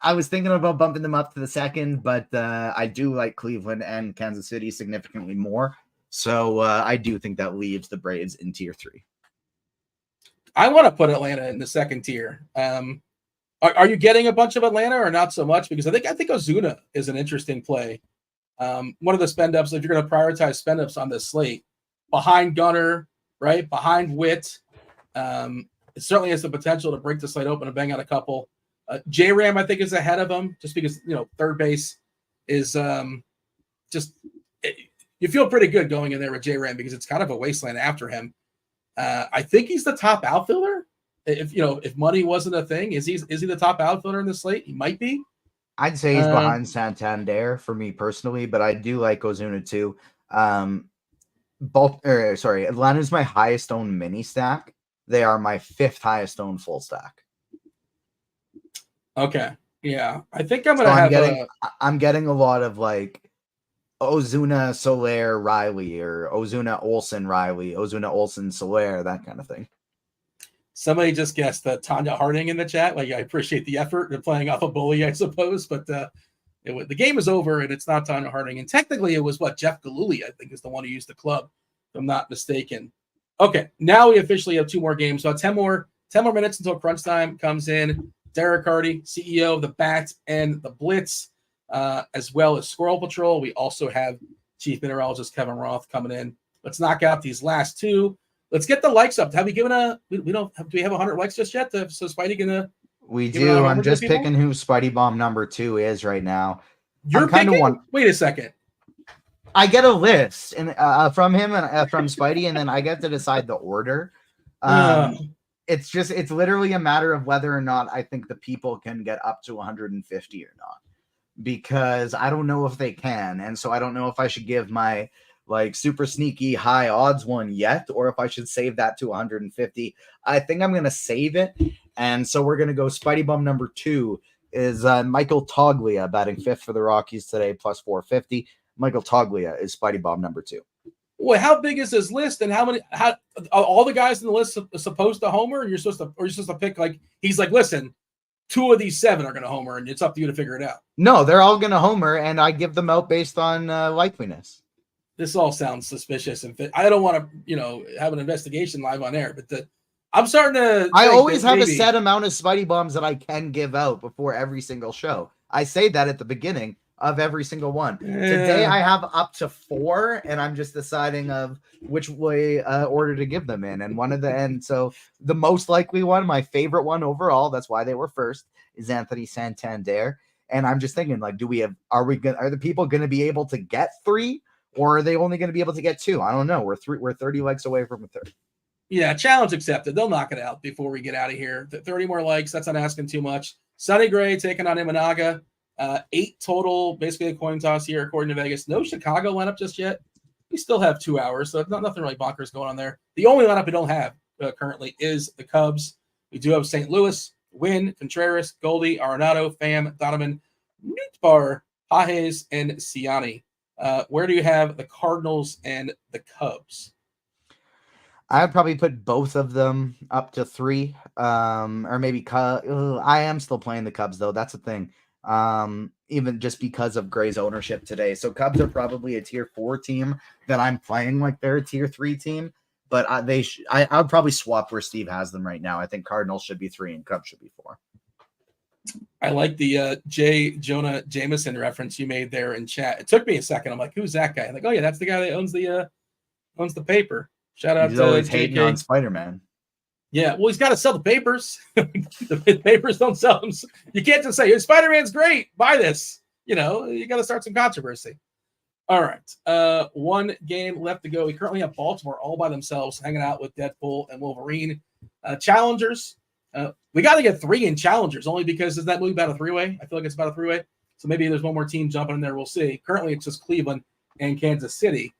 B: I was thinking about bumping them up to the 2nd, but I do like Cleveland and Kansas City significantly more. So I do think that leaves the Braves in tier 3.
A: I want to put Atlanta in the 2nd tier. Are you getting a bunch of Atlanta or not so much? Because I think Ozuna is an interesting play. One of the spend ups, if you're going to prioritize spend ups on this slate, behind Gunner, right? Behind Witt. It certainly has the potential to break the slate open and bang out a couple. J-Ram, I think, is ahead of him just because, third base is you feel pretty good going in there with J-Ram because it's kind of a wasteland after him. I think he's the top outfielder. If money wasn't a thing, is he the top outfielder in the slate? He might be.
B: I'd say he's behind Santander for me personally, but I do like Ozuna too. Atlanta's my highest owned mini stack. They are my 5th highest owned full stack.
A: Okay. Yeah. I think I'm
B: getting a lot of Ozuna Soler Riley or Ozuna Olsen Riley, Ozuna Olsen Soler, that kind of thing.
A: Somebody just guessed Tanya Harding in the chat. I appreciate the effort of playing off a bully, I suppose, but the game is over and it's not Tanya Harding. And technically it was Jeff Galooly, I think, is the one who used the club, if I'm not mistaken. Okay, now we officially have 2 more games. So 10 more minutes until crunch time comes in. Derek Carty, CEO of the Bat and the Blitz, as well as Squirrel Patrol. We also have Chief Mineralogist Kevin Roth coming in. Let's knock out these last 2. Let's get the likes up. Have we given do we have 100 likes just yet? So Spidey gonna?
B: We do. I'm just picking who Spidey Bomb number 2 is right now.
A: You're picking? Wait a second.
B: I get a list from him and from Spidey, and then I get to decide the order. It's literally a matter of whether or not I think the people can get up to 150 or not, because I don't know if they can. And so I don't know if I should give my like super sneaky high odds one yet, or if I should save that to 150. I think I'm going to save it. And so we're going to go Spidey Bum number 2 is Michael Toglia batting 5th for the Rockies today, plus 450. Michael Toglia is Spidey Bum number 2.
A: Wait, how big is this list, and how are all the guys in the list supposed to homer? You're supposed to pick, like, he's like, listen, 2 of these 7 are going to homer, and it's up to you to figure it out. No,
B: they're all going to homer, and I give them out based on likeliness.
A: This all sounds suspicious, and I don't want to, have an investigation live on air, but I'm starting to.
B: I always have a set amount of Spidey Bums that I can give out before every single show. I say that at the beginning of every single one. Today I have up to 4, and I'm just deciding of which way order to give them in. And so the most likely one, my favorite one overall, that's why they were first, is Anthony Santander. And I'm just thinking, like, are the people going to be able to get 3? Or are they only going to be able to get 2? I don't know. We're 30 likes away from a third.
A: Yeah, challenge accepted. They'll knock it out before we get out of here. 30 more likes. That's not asking too much. Sonny Gray taking on Imanaga. 8 total, basically a coin toss here, according to Vegas. No Chicago lineup just yet. We still have 2 hours, so nothing really bonkers going on there. The only lineup we don't have currently is the Cubs. We do have St. Louis, Wynn, Contreras, Goldie, Arenado, Pham, Donovan, Nootbaar, Pages, and Ciani. Where do you have the Cardinals and the Cubs?
B: I would probably put both of them up to 3, or maybe I am still playing the Cubs, though. That's the thing, even just because of Gray's ownership today. So Cubs are probably a tier 4 team that I'm playing like they're a tier 3 team, but I would probably swap where Steve has them right now. I think Cardinals should be 3 and Cubs should be 4.
A: I like the J. Jonah Jameson reference you made there in chat. It took me a second. I'm like, who's that guy? I'm like, oh yeah, that's the guy that owns the paper. Shout out
B: He's always hating on Spider-Man.
A: Yeah, well, he's got to sell the papers. The papers don't sell them. You can't just say, Spider-Man's great, buy this. You got to start some controversy. All right. 1 game left to go. We currently have Baltimore all by themselves, hanging out with Deadpool and Wolverine. Challengers. We got to get 3 in challengers, only because is that movie about a 3-way? I feel like it's about a 3-way. So maybe there's one more team jumping in there. We'll see. Currently, it's just Cleveland and Kansas City.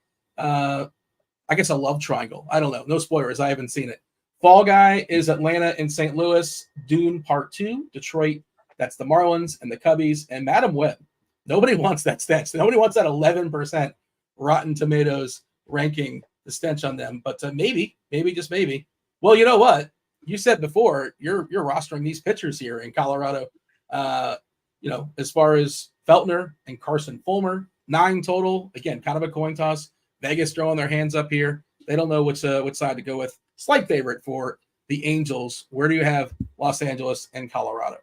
A: I guess a love triangle. I don't know. No spoilers. I haven't seen it. Fall Guy is Atlanta and St. Louis. Dune Part 2, Detroit. That's the Marlins and the Cubbies and Madam Web. Nobody wants that stench. Nobody wants that 11% Rotten Tomatoes ranking, the stench on them. But maybe, just maybe. Well, you know what? You said before you're rostering these pitchers here in Colorado. As far as Feltner and Carson Fulmer, 9 total. Again, kind of a coin toss. Vegas throwing their hands up here. They don't know which side to go with. Slight favorite for the Angels. Where do you have Los Angeles and Colorado?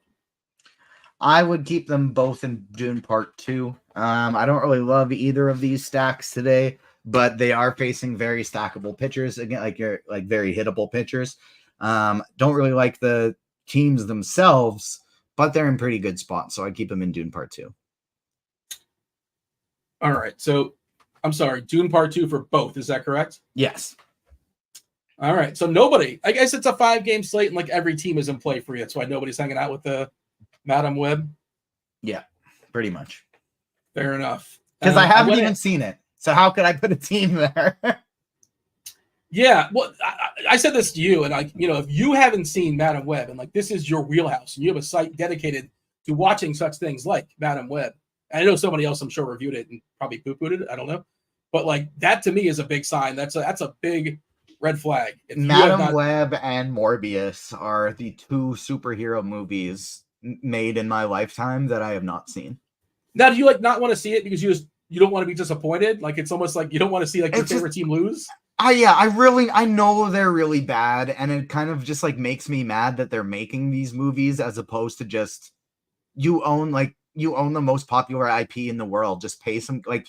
B: I would keep them both in Dune Part 2. I don't really love either of these stacks today, but they are facing very stackable pitchers again, like very hittable pitchers. Don't really like the teams themselves, but they're in pretty good spots, so I'd keep them in Dune Part 2.
A: All right, so I'm sorry, Dune Part 2 for both. Is that correct?
B: Yes.
A: All right, so nobody. I guess it's a 5-game slate, and like every team is in play for you. That's why nobody's hanging out with the Madam Web.
B: Yeah, pretty much.
A: Fair enough.
B: Because I haven't even seen it, so how could I put a team there?
A: Yeah, well, I said this to you, and if you haven't seen Madam Web, and like this is your wheelhouse, and you have a site dedicated to watching such things like Madam Web. And I know somebody else, I'm sure, reviewed it and probably poo-pooed it. I don't know, but like that to me is a big sign. That's a big red flag.
B: Madam Web and Morbius are the 2 superhero movies made in my lifetime that I have not seen.
A: Now, do you not want to see it because you don't want to be disappointed? Like it's almost like you don't want to see your favorite team lose.
B: I know they're really bad, and it kind of just like makes me mad that they're making these movies as opposed to just you own the most popular IP in the world. Just pay some. Like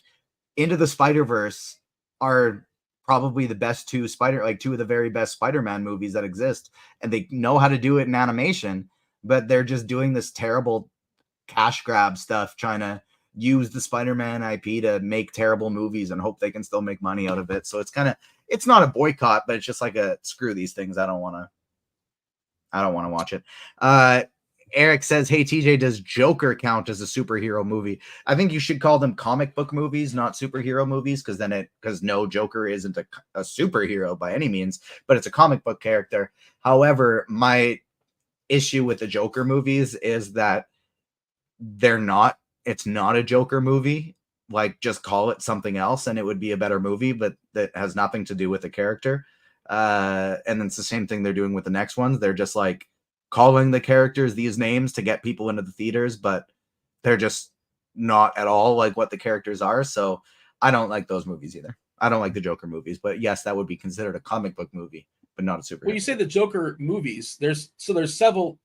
B: Into the Spider-Verse are probably the best 2 2 of the very best Spider-Man movies that exist, and they know how to do it in animation, but they're just doing this terrible cash grab stuff, trying to use the Spider-Man IP to make terrible movies and hope they can still make money out of it. So it's not a boycott, but it's just like a screw these things. I don't want to watch it. Eric says, hey, TJ, does Joker count as a superhero movie? I think you should call them comic book movies, not superhero movies, because no, Joker isn't a superhero by any means, but it's a comic book character. However, my issue with the Joker movies is that it's not a Joker movie. Like, just call it something else and it would be a better movie, but that has nothing to do with the character. And then it's the same thing they're doing with the next ones. They're just like calling the characters these names to get people into the theaters, but they're just not at all like what the characters are. So I don't like those movies either. I don't like the Joker movies, but yes, that would be considered a comic book movie, but not a superhero.
A: When you say the Joker movies, there's several.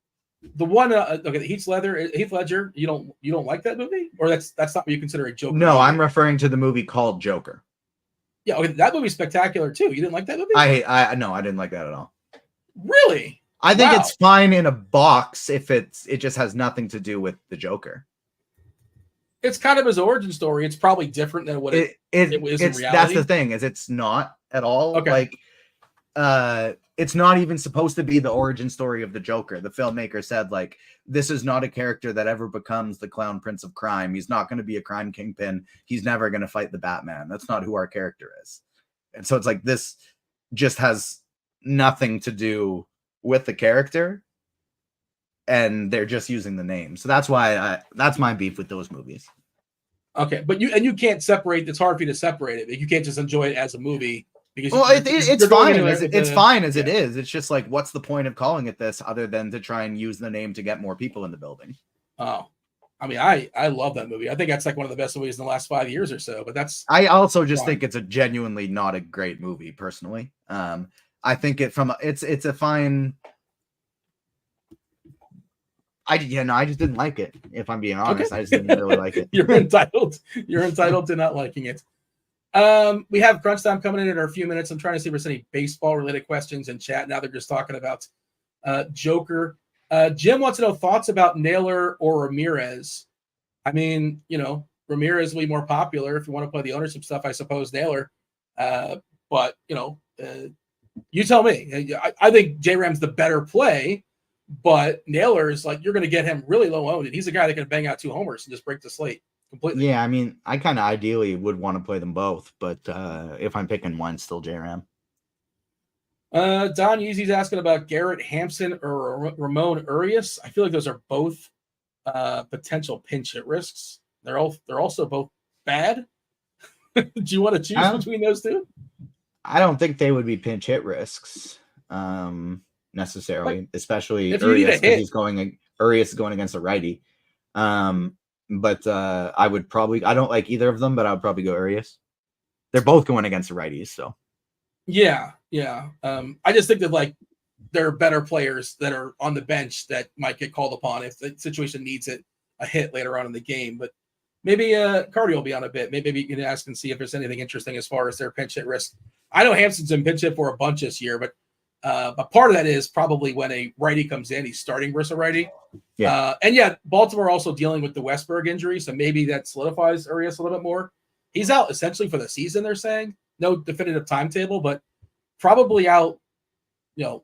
A: The one, okay, Heath Ledger. You don't like that movie, or that's not what you consider a Joker?
B: No,
A: movie?
B: I'm referring to the movie called Joker.
A: Yeah, okay, that movie's spectacular too. You didn't like that movie?
B: No, I didn't like that at all.
A: Really?
B: I think it's fine in a box if it just has nothing to do with the Joker.
A: It's kind of his origin story. It's probably different than what it is in reality.
B: That's the thing, is it's not at all.
A: Okay.
B: Like, it's not even supposed to be the origin story of the Joker. The filmmaker said, like, this is not a character that ever becomes the clown prince of crime. He's not going to be a crime kingpin. He's never going to fight the Batman. That's not who our character is. And so it's like, this just has nothing to do with the character, and they're just using the name. So that's why that's my beef with those movies.
A: Okay, but you can't separate. It's hard for you to separate it. You can't just enjoy it as a movie because
B: it's fine. It's fine as it is. It's just like, what's the point of calling it this other than to try and use the name to get more people in the building?
A: Oh, I mean, I love that movie. I think that's like one of the best movies in the last 5 years or so. But
B: I also just think it's a genuinely not a great movie personally. I think it's a fine. I just didn't like it. If I'm being honest, okay. I just didn't really like it.
A: You're entitled to not liking it. We have crunch time coming in our few minutes. I'm trying to see if there's any baseball related questions in chat. Now they're just talking about Joker. Jim wants to know thoughts about Naylor or Ramirez. I mean, Ramirez will be more popular if you want to play the ownership stuff. I suppose Naylor, but you tell me. I think J-Ram's the better play, but Naylor is like, you're going to get him really low owned, and he's a guy that can bang out 2 homers and just break the slate completely.
B: Yeah, I mean, I kind of ideally would want to play them both, but if I'm picking one, still J-Ram.
A: Don Yeezy's asking about Garrett Hampson or Ramon Urias. I feel like those are both potential pinch hit risks. They're also both bad. Do you want to choose between those two?
B: I don't think they would be pinch hit risks necessarily, especially Urias, because Urias is going against a righty. But I don't like either of them, but I would probably go Urias. They're both going against the righties, so.
A: Yeah. I just think that like there are better players that are on the bench that might get called upon if the situation needs a hit later on in the game. But maybe Carty will be on a bit. Maybe you can ask and see if there's anything interesting as far as their pinch hit risk. I know Hampson's been pinch hit for a bunch this year, but part of that is probably when a righty comes in, he's starting versus a righty. Yeah. And Baltimore also dealing with the Westberg injury, so maybe that solidifies Urias a little bit more. He's out essentially for the season, they're saying. No definitive timetable, but probably out,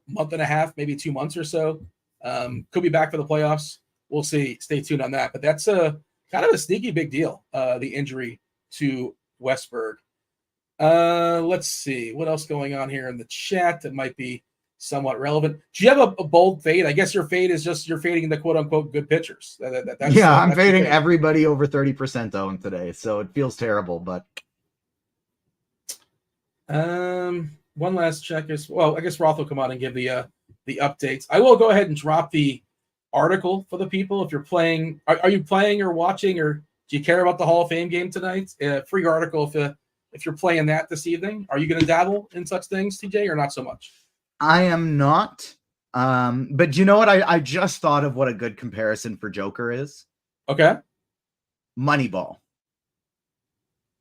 A: month and a half, maybe 2 months or so. Could be back for the playoffs. We'll see. Stay tuned on that. But that's kind of a sneaky big deal, the injury to Westberg. Let's see what else going on here in the chat that might be somewhat relevant. Do you have a bold fade? I guess your fade is just you're fading the quote unquote good pitchers.
B: I'm fading everybody over 30% owned today, so it feels terrible. But
A: one last check is I guess Roth will come on and give the updates. I will go ahead and drop the article for the people. If you're playing, are you playing or watching, or do you care about the Hall of Fame game tonight? Free article if you're playing that this evening. Are you going to dabble in such things, TJ, or not so much?
B: I am not. But you know what? I just thought of what a good comparison for Joker is.
A: Okay.
B: Moneyball.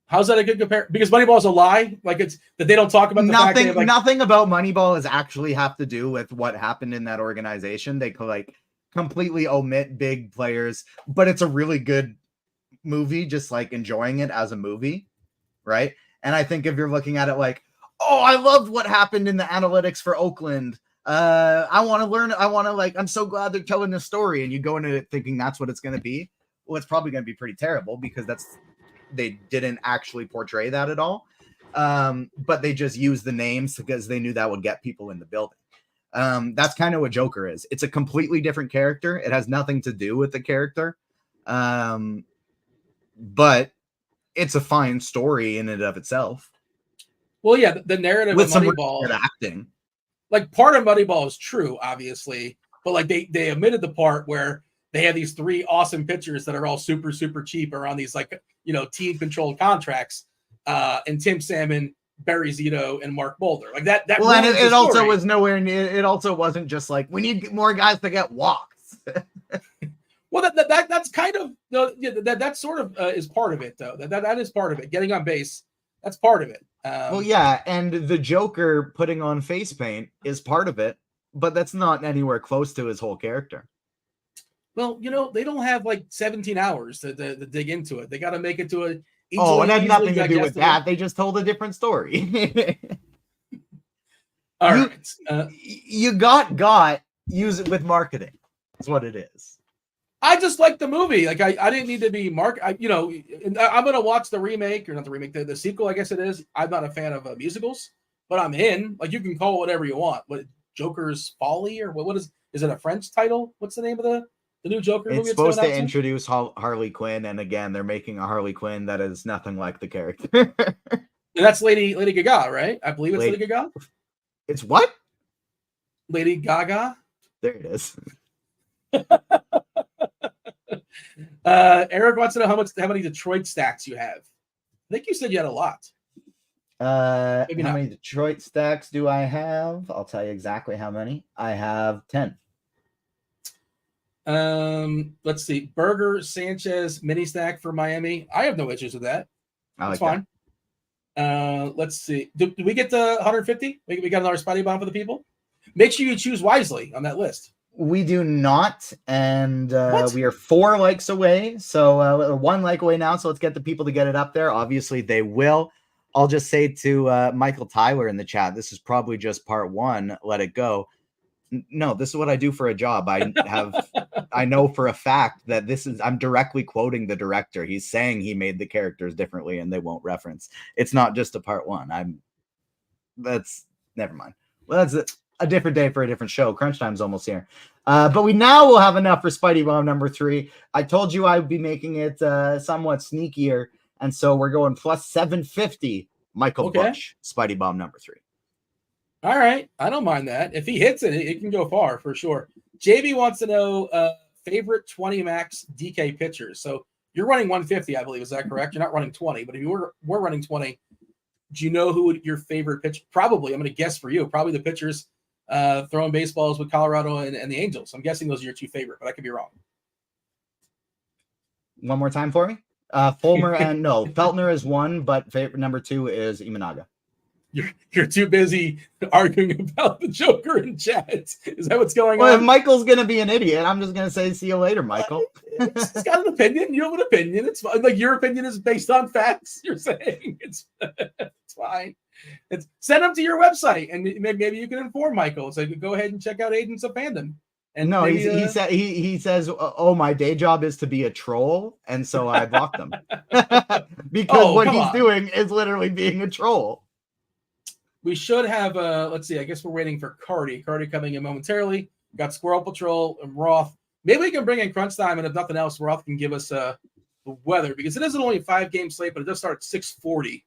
A: How's that a good comparison? Because Moneyball is a lie? Like it's that they don't talk about
B: nothing about Moneyball is actually have to do with what happened in that organization. They completely omit big players, but it's a really good movie, just like enjoying it as a movie. Right. And I think if you're looking at it like, oh, I loved what happened in the analytics for Oakland I want to learn. I'm so glad they're telling this story. And you go into it thinking that's what it's going to be. Well, it's probably going to be pretty terrible because they didn't actually portray that at all. But they just used the names because they knew that would get people in the building. That's kind of what Joker is. It's a completely different character. It has nothing to do with the character. But it's a fine story in and of itself.
A: Well, yeah, the narrative
B: with
A: of
B: some
A: Moneyball
B: acting.
A: Like part of Moneyball is true, obviously, but like they omitted the part where they have these 3 awesome pitchers that are all super, super cheap or on these like, team controlled contracts. And Tim Salmon, Barry Zito, and Mark Boulder. Like that.
B: Well, and it also was nowhere near. It also wasn't just like we need more guys to get walks.
A: Well, that's kind of that sort of is part of it, though. That is part of it. Getting on base, that's part of it.
B: Well, yeah, and the Joker putting on face paint is part of it, but that's not anywhere close to his whole character.
A: Well, they don't have like 17 hours to dig into it. They got to make it to a.
B: It had nothing to do with that. They just told a different story.
A: All right.
B: You got use it with marketing. That's what it is.
A: I just like the movie. Like I didn't need to be I'm going to watch the remake or not the remake, the sequel. I guess it is. I'm not a fan of musicals, but I'm in. Like you can call it whatever you want. What Joker's Folly or what is it a French title? What's the name of the new Joker movie?
B: It's supposed to introduce Harley Quinn, and again, they're making a Harley Quinn that is nothing like the character.
A: And that's Lady Gaga, right? I believe it's Lady Gaga.
B: It's what?
A: Lady Gaga.
B: There it is.
A: Eric wants to know how many Detroit stacks you have. I think you said you had a lot.
B: How many Detroit stacks do I have? I'll tell you exactly how many. I have 10.
A: Let's see. Berger, Sanchez, mini stack for Miami. I have no issues with that. That's fine. Let's see. Do we get to 150? We got another Spidey bomb for the people. Make sure you choose wisely on that list.
B: We do not, and we are 4 likes away. So 1 like away now. So let's get the people to get it up there. Obviously, they will. I'll just say to Michael Tyler in the chat, this is probably just part 1. Let it go. No, this is what I do for a job. I know for a fact that I'm directly quoting the director. He's saying he made the characters differently and they won't reference. It's not just a part 1. Never mind. Well, that's a different day for a different show. Crunch time's almost here. But we now will have enough for Spidey Bomb number 3. I told you I would be making it somewhat sneakier. And so we're going plus 750 Michael Bush, Spidey Bomb number 3.
A: All right. I don't mind that. If he hits it, it can go far for sure. JB wants to know favorite 20 max DK pitchers. So you're running 150, I believe. Is that correct? You're not running 20, but if you were running 20, do you know who your favorite pitcher? Probably, I'm going to guess for you, probably the pitchers throwing baseballs with Colorado and the Angels. I'm guessing those are your 2 favorite, but I could be wrong.
B: One more time for me. Fulmer and Feltner is 1, but favorite number 2 is Imanaga.
A: You're too busy arguing about the Joker in chat. Is that what's going
B: on?
A: If
B: Michael's going to be an idiot, I'm just going to say, see you later, Michael.
A: He's got an opinion. You have an opinion. It's fine. Like your opinion is based on facts. You're saying it's fine. Send them to your website, and maybe you can inform Michael. So go ahead and check out Agents of Fandom. And
B: no, he says, "Oh, my day job is to be a troll," and so I blocked him because what he's doing is literally being a troll.
A: We should have let's see. I guess we're waiting for Carty. Carty coming in momentarily. We've got Squirrel Patrol and Roth. Maybe we can bring in Crunch Time, and if nothing else, Roth can give us the weather because it isn't only a 5-game slate, but it does start at 6:40,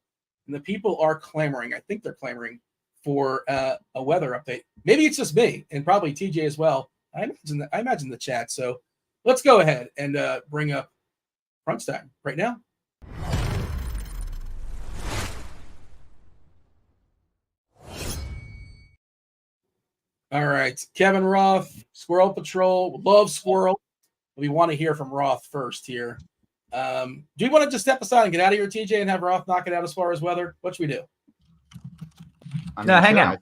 A: and the people are clamoring. I think they're clamoring for a weather update. Maybe it's just me, and probably TJ as well. I imagine the chat. So let's go ahead and bring up Crunch Time right now. All right, Kevin Roth, Squirrel Patrol, love Squirrel. We want to hear from Roth first here. Do you want to just step aside and get out of here, TJ, and have Roth knock it out as far as weather? What should we do?
C: Hang out.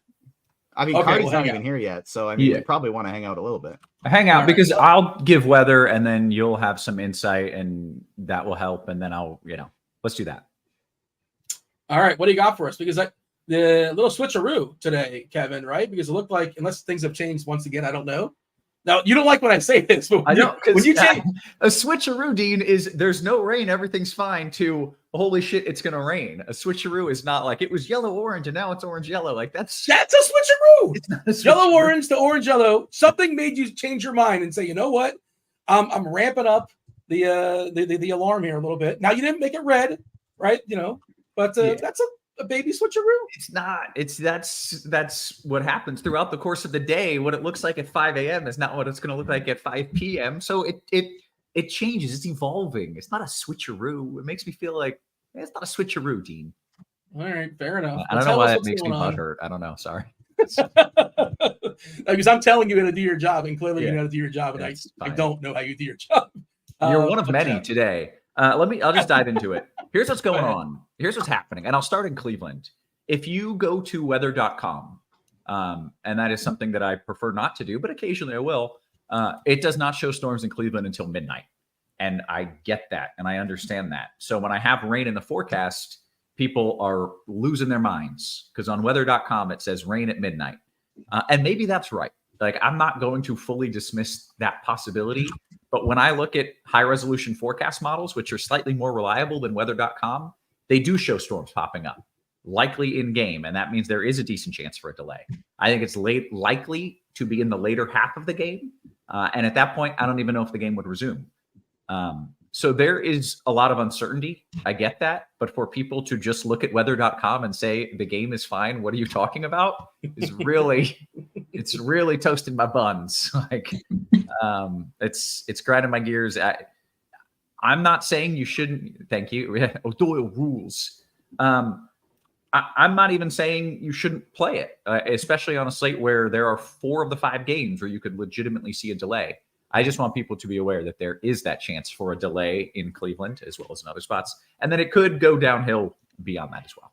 B: I mean, Carty's not even here yet, so I mean, we probably want to hang out a little bit.
C: Hang out because I'll give weather, and then you'll have some insight, and that will help. And then let's do that.
A: All right, what do you got for us? Because the little switcheroo today, Kevin, right? Because it looked like, unless things have changed once again, I don't know. Now, you don't like when I say this, but when you change
C: a switcheroo, Dean, is there's no rain, everything's fine, to holy shit, it's gonna rain. A switcheroo is not like it was yellow orange and now it's orange yellow. Like that's
A: a switcheroo.
C: It's not a switcheroo.
A: Yellow orange to orange yellow. Something made you change your mind and say, you know what? I'm ramping up the alarm here a little bit. Now you didn't make it red, right? But that's a baby switcheroo.
C: It's not. That's what happens throughout the course of the day. What it looks like at 5 a.m. is not what it's going to look like at 5 p.m. So it changes. It's evolving. It's not a switcheroo. It makes me feel like it's not a switcheroo, Dean.
A: All right, fair enough.
C: I don't know why that makes me butthurt. I don't know. Sorry.
A: Because I'm telling you how to do your job, and clearly you know how to do your job, and I don't know how you do your job.
C: You're one of many today. I'll just dive into it. Here's what's going on. Here's what's happening. And I'll start in Cleveland. If you go to weather.com, and that is something that I prefer not to do, but occasionally I will, it does not show storms in Cleveland until midnight. And I get that. And I understand that. So when I have rain in the forecast, people are losing their minds because on weather.com, it says rain at midnight. And maybe that's right. Like, I'm not going to fully dismiss that possibility. But when I look at high resolution forecast models, which are slightly more reliable than weather.com, they do show storms popping up, likely in game. And that means there is a decent chance for a delay. I think it's likely to be in the later half of the game. And at that point, I don't even know if the game would resume. So there is a lot of uncertainty. I get that. But for people to just look at weather.com and say the game is fine, what are you talking about? It's really toasting my buns. Like, it's grinding my gears. I'm not saying you shouldn't. Thank you. Doyle rules. I'm not even saying you shouldn't play it, especially on a slate where there are 4 of the 5 games where you could legitimately see a delay. I just want people to be aware that there is that chance for a delay in Cleveland as well as in other spots, and then it could go downhill beyond that as well.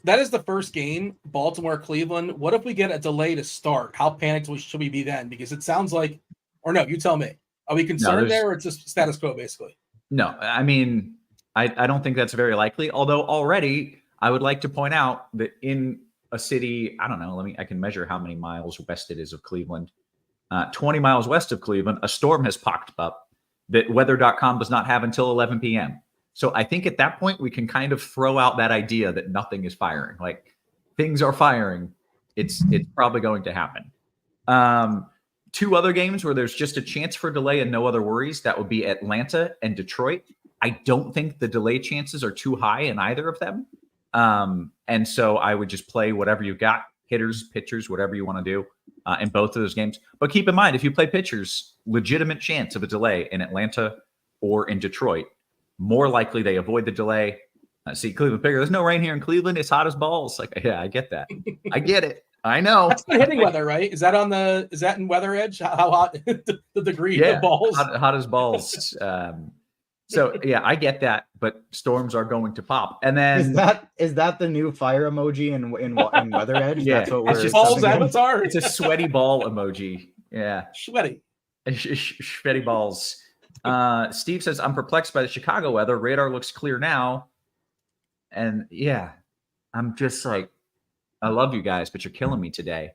A: That is the first game, Baltimore-Cleveland. What if we get a delay to start? How panicked should we be then? Because it sounds like, or no, you tell me. Are we concerned there, or it's just status quo, basically?
C: No, I mean, I don't think that's very likely, although already I would like to point out that in a city, I don't know, I can measure how many miles west it is of Cleveland. 20 miles west of Cleveland, a storm has popped up that weather.com does not have until 11 p.m. So I think at that point, we can kind of throw out that idea that nothing is firing. Like, things are firing. It's probably going to happen. 2 other games where there's just a chance for delay and no other worries. That would be Atlanta and Detroit. I don't think the delay chances are too high in either of them. And so I would just play whatever you got, hitters, pitchers, whatever you want to do in both of those games. But keep in mind, if you play pitchers, legitimate chance of a delay in Atlanta or in Detroit. More likely they avoid the delay. See, Cleveland bigger. There's no rain here in Cleveland. It's hot as balls. Like, yeah, I get that. I get it. I know.
A: That's the hitting weather, right? Is that in Weather Edge? How hot the degree of balls?
C: Hot as balls. So yeah, I get that, but storms are going to pop. And then
B: is that the new fire emoji in Weather Edge?
C: Yeah,
B: that's what we're
A: just balls avatar.
C: It's a sweaty ball emoji. Yeah,
A: sweaty,
C: sweaty balls. Steve says, I'm perplexed by the Chicago weather. Radar looks clear now. And yeah, I'm just like, I love you guys, but you're killing me today.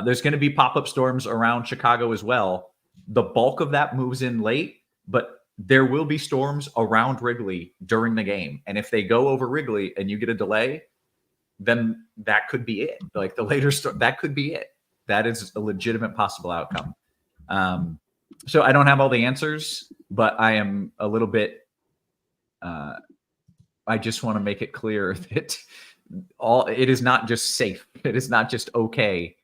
C: There's going to be pop-up storms around Chicago as well. The bulk of that moves in late, but there will be storms around Wrigley during the game. And if they go over Wrigley and you get a delay, then that could be it. Like the later storm, that could be it. That is a legitimate possible outcome. So I don't have all the answers, but I am a little bit, I just want to make it clear that it is not just safe. It is not just okay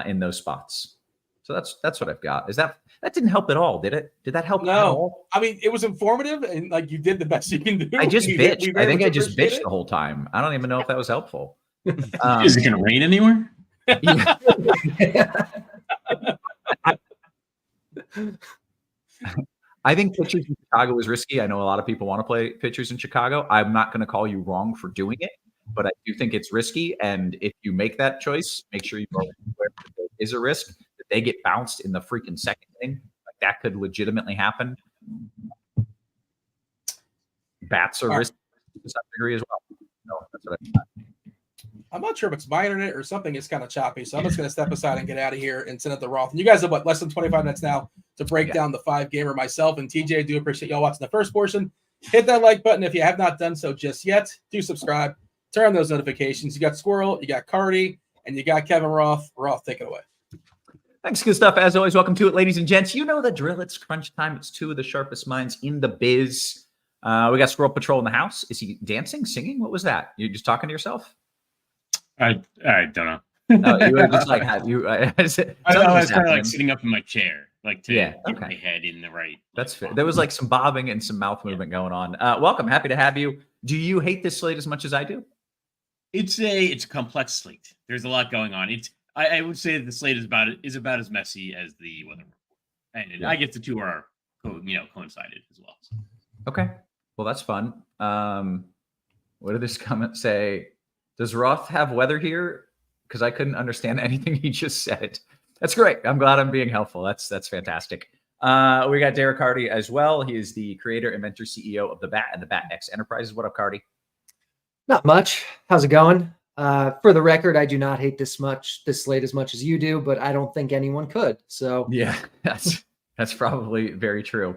C: in those spots. So that's what I've got. That didn't help at all, did it? Did that help at all?
A: I mean, it was informative and like you did the best you can do.
C: I just bitched. I think I just bitched the whole time. I don't even know if that was helpful.
D: Is it going to rain anywhere?
C: Yeah. I think pitchers in Chicago is risky. I know a lot of people want to play pitchers in Chicago. I'm not going to call you wrong for doing it, but I do think it's risky. And if you make that choice, make sure you are aware that there is a risk that they get bounced in the freaking second inning. Like that could legitimately happen. Bats are risky to some degree as well. No, that's what I
A: I'm not sure if it's my internet or something. It's kind of choppy, so I'm just going to step aside and get out of here and send it to Roth. And you guys have less than 25 minutes now to break down the 5-gamer. Myself and TJ do appreciate y'all watching the first portion. Hit that like button if you have not done so just yet. Do subscribe. Turn on those notifications. You got Squirrel, you got Carty, and you got Kevin Roth. Roth, take it away.
C: Thanks, good stuff. As always, welcome to it, ladies and gents. You know the drill. It's crunch time. It's two of the sharpest minds in the biz. We got SquirrelPatrol in the house. Is he dancing, singing? What was that? You're just talking to yourself?
D: I don't know.
C: You were just like, I was kind
D: of like sitting up in my chair, like to get my head in the right.
C: That's fair. There was like some bobbing and some mouth movement going on. Welcome. Happy to have you. Do you hate this slate as much as I do?
D: It's a complex slate. There's a lot going on. I would say that the slate is about as messy as the weather report, and I guess the two are coincided as well. So.
C: Okay, well that's fun. What did this comment say? Does Roth have weather here? Because I couldn't understand anything he just said. That's great. I'm glad I'm being helpful. That's fantastic. We got Derek Carty as well. He is the creator, inventor, CEO of the Bat and the Bat X Enterprises. What up, Carty?
E: Not much. How's it going? For the record, I do not hate this slate as much as you do, but I don't think anyone could. So
C: yeah, that's probably very true.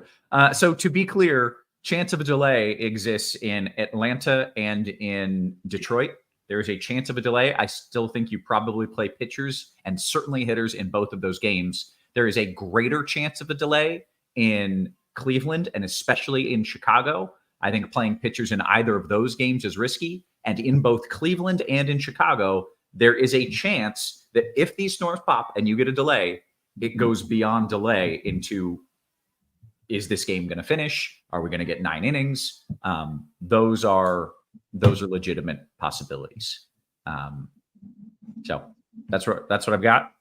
C: So to be clear, chance of a delay exists in Atlanta and in Detroit. There is a chance of a delay. I still think you probably play pitchers and certainly hitters in both of those games. There is a greater chance of a delay in Cleveland and especially in Chicago. I think playing pitchers in either of those games is risky. And in both Cleveland and in Chicago, there is a chance that if these storms pop and you get a delay, it goes beyond delay into, is this game going to finish? Are we going to get 9 innings? Those are legitimate possibilities. So that's what I've got.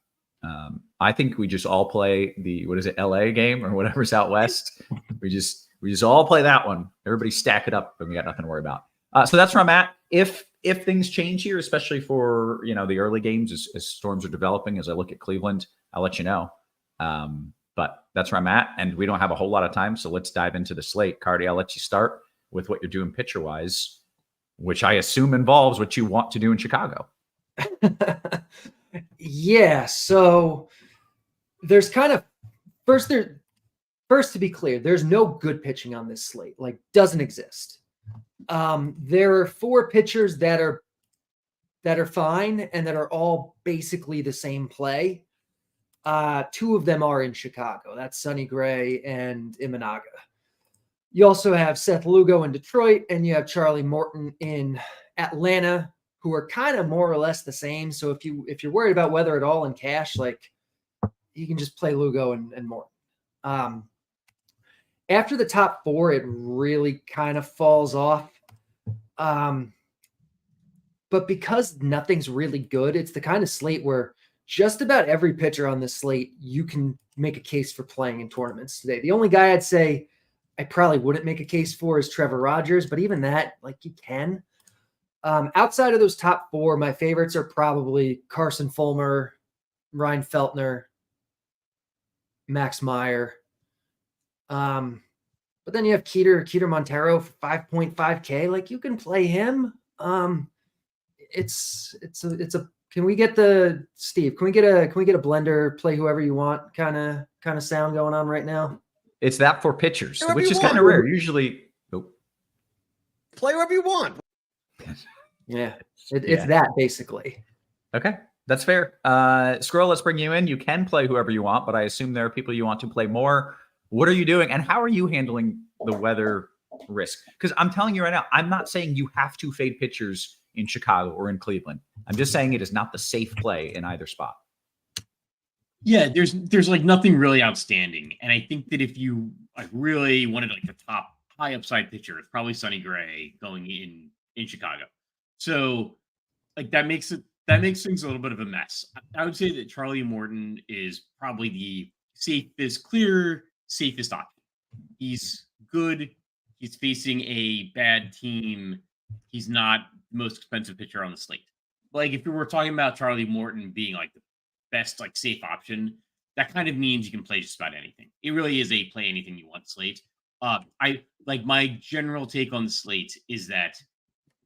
C: I think we just all play the, LA game or whatever's out west. We just all play that one. Everybody stack it up and we got nothing to worry about. So that's where I'm at. If things change here, especially for, the early games as storms are developing, as I look at Cleveland, I'll let you know. But that's where I'm at. And we don't have a whole lot of time. So let's dive into the slate. Carty, I'll let you start with what you're doing pitcher wise, which I assume involves what you want to do in Chicago.
E: Yeah. So there's kind of first to be clear, there's no good pitching on this slate, like doesn't exist. There are 4 pitchers that are fine and that are all basically the same play. 2 of them are in Chicago. That's Sonny Gray and Imanaga. You also have Seth Lugo in Detroit, and you have Charlie Morton in Atlanta, who are kind of more or less the same. So if you're worried about weather at all in cash, like you can just play Lugo and Morton. After the top 4, it really kind of falls off. But because nothing's really good, it's the kind of slate where just about every pitcher on this slate, you can make a case for playing in tournaments today. The only guy I'd say I probably wouldn't make a case for is Trevor Rogers, but even that, like you can. Outside of those top 4, my favorites are probably Carson Fulmer, Ryan Feltner, Max Meyer. But then you have Keter Montero for 5.5K. Like you can play him. It's a can we get the Steve? Can we get a blender, play whoever you want kind of sound going on right now?
C: It's that for pitchers, which is kind of rare. Usually
F: play whoever you want.
E: Yeah. It's that basically.
C: Okay. That's fair. Squirrel, let's bring you in. You can play whoever you want, but I assume there are people you want to play more. What are you doing? And how are you handling the weather risk? Because I'm telling you right now, I'm not saying you have to fade pitchers in Chicago or in Cleveland. I'm just saying it is not the safe play in either spot.
D: Yeah, there's like nothing really outstanding. And I think that if you really wanted like the top high upside pitcher, it's probably Sonny Gray going in Chicago. So like that makes things a little bit of a mess. I would say that Charlie Morton is probably the safest option. He's good. He's facing a bad team. He's not the most expensive pitcher on the slate. Like if we were talking about Charlie Morton being like the best like safe option, that kind of means you can play just about anything. It really is a play anything you want slate. I like my general take on the slate is that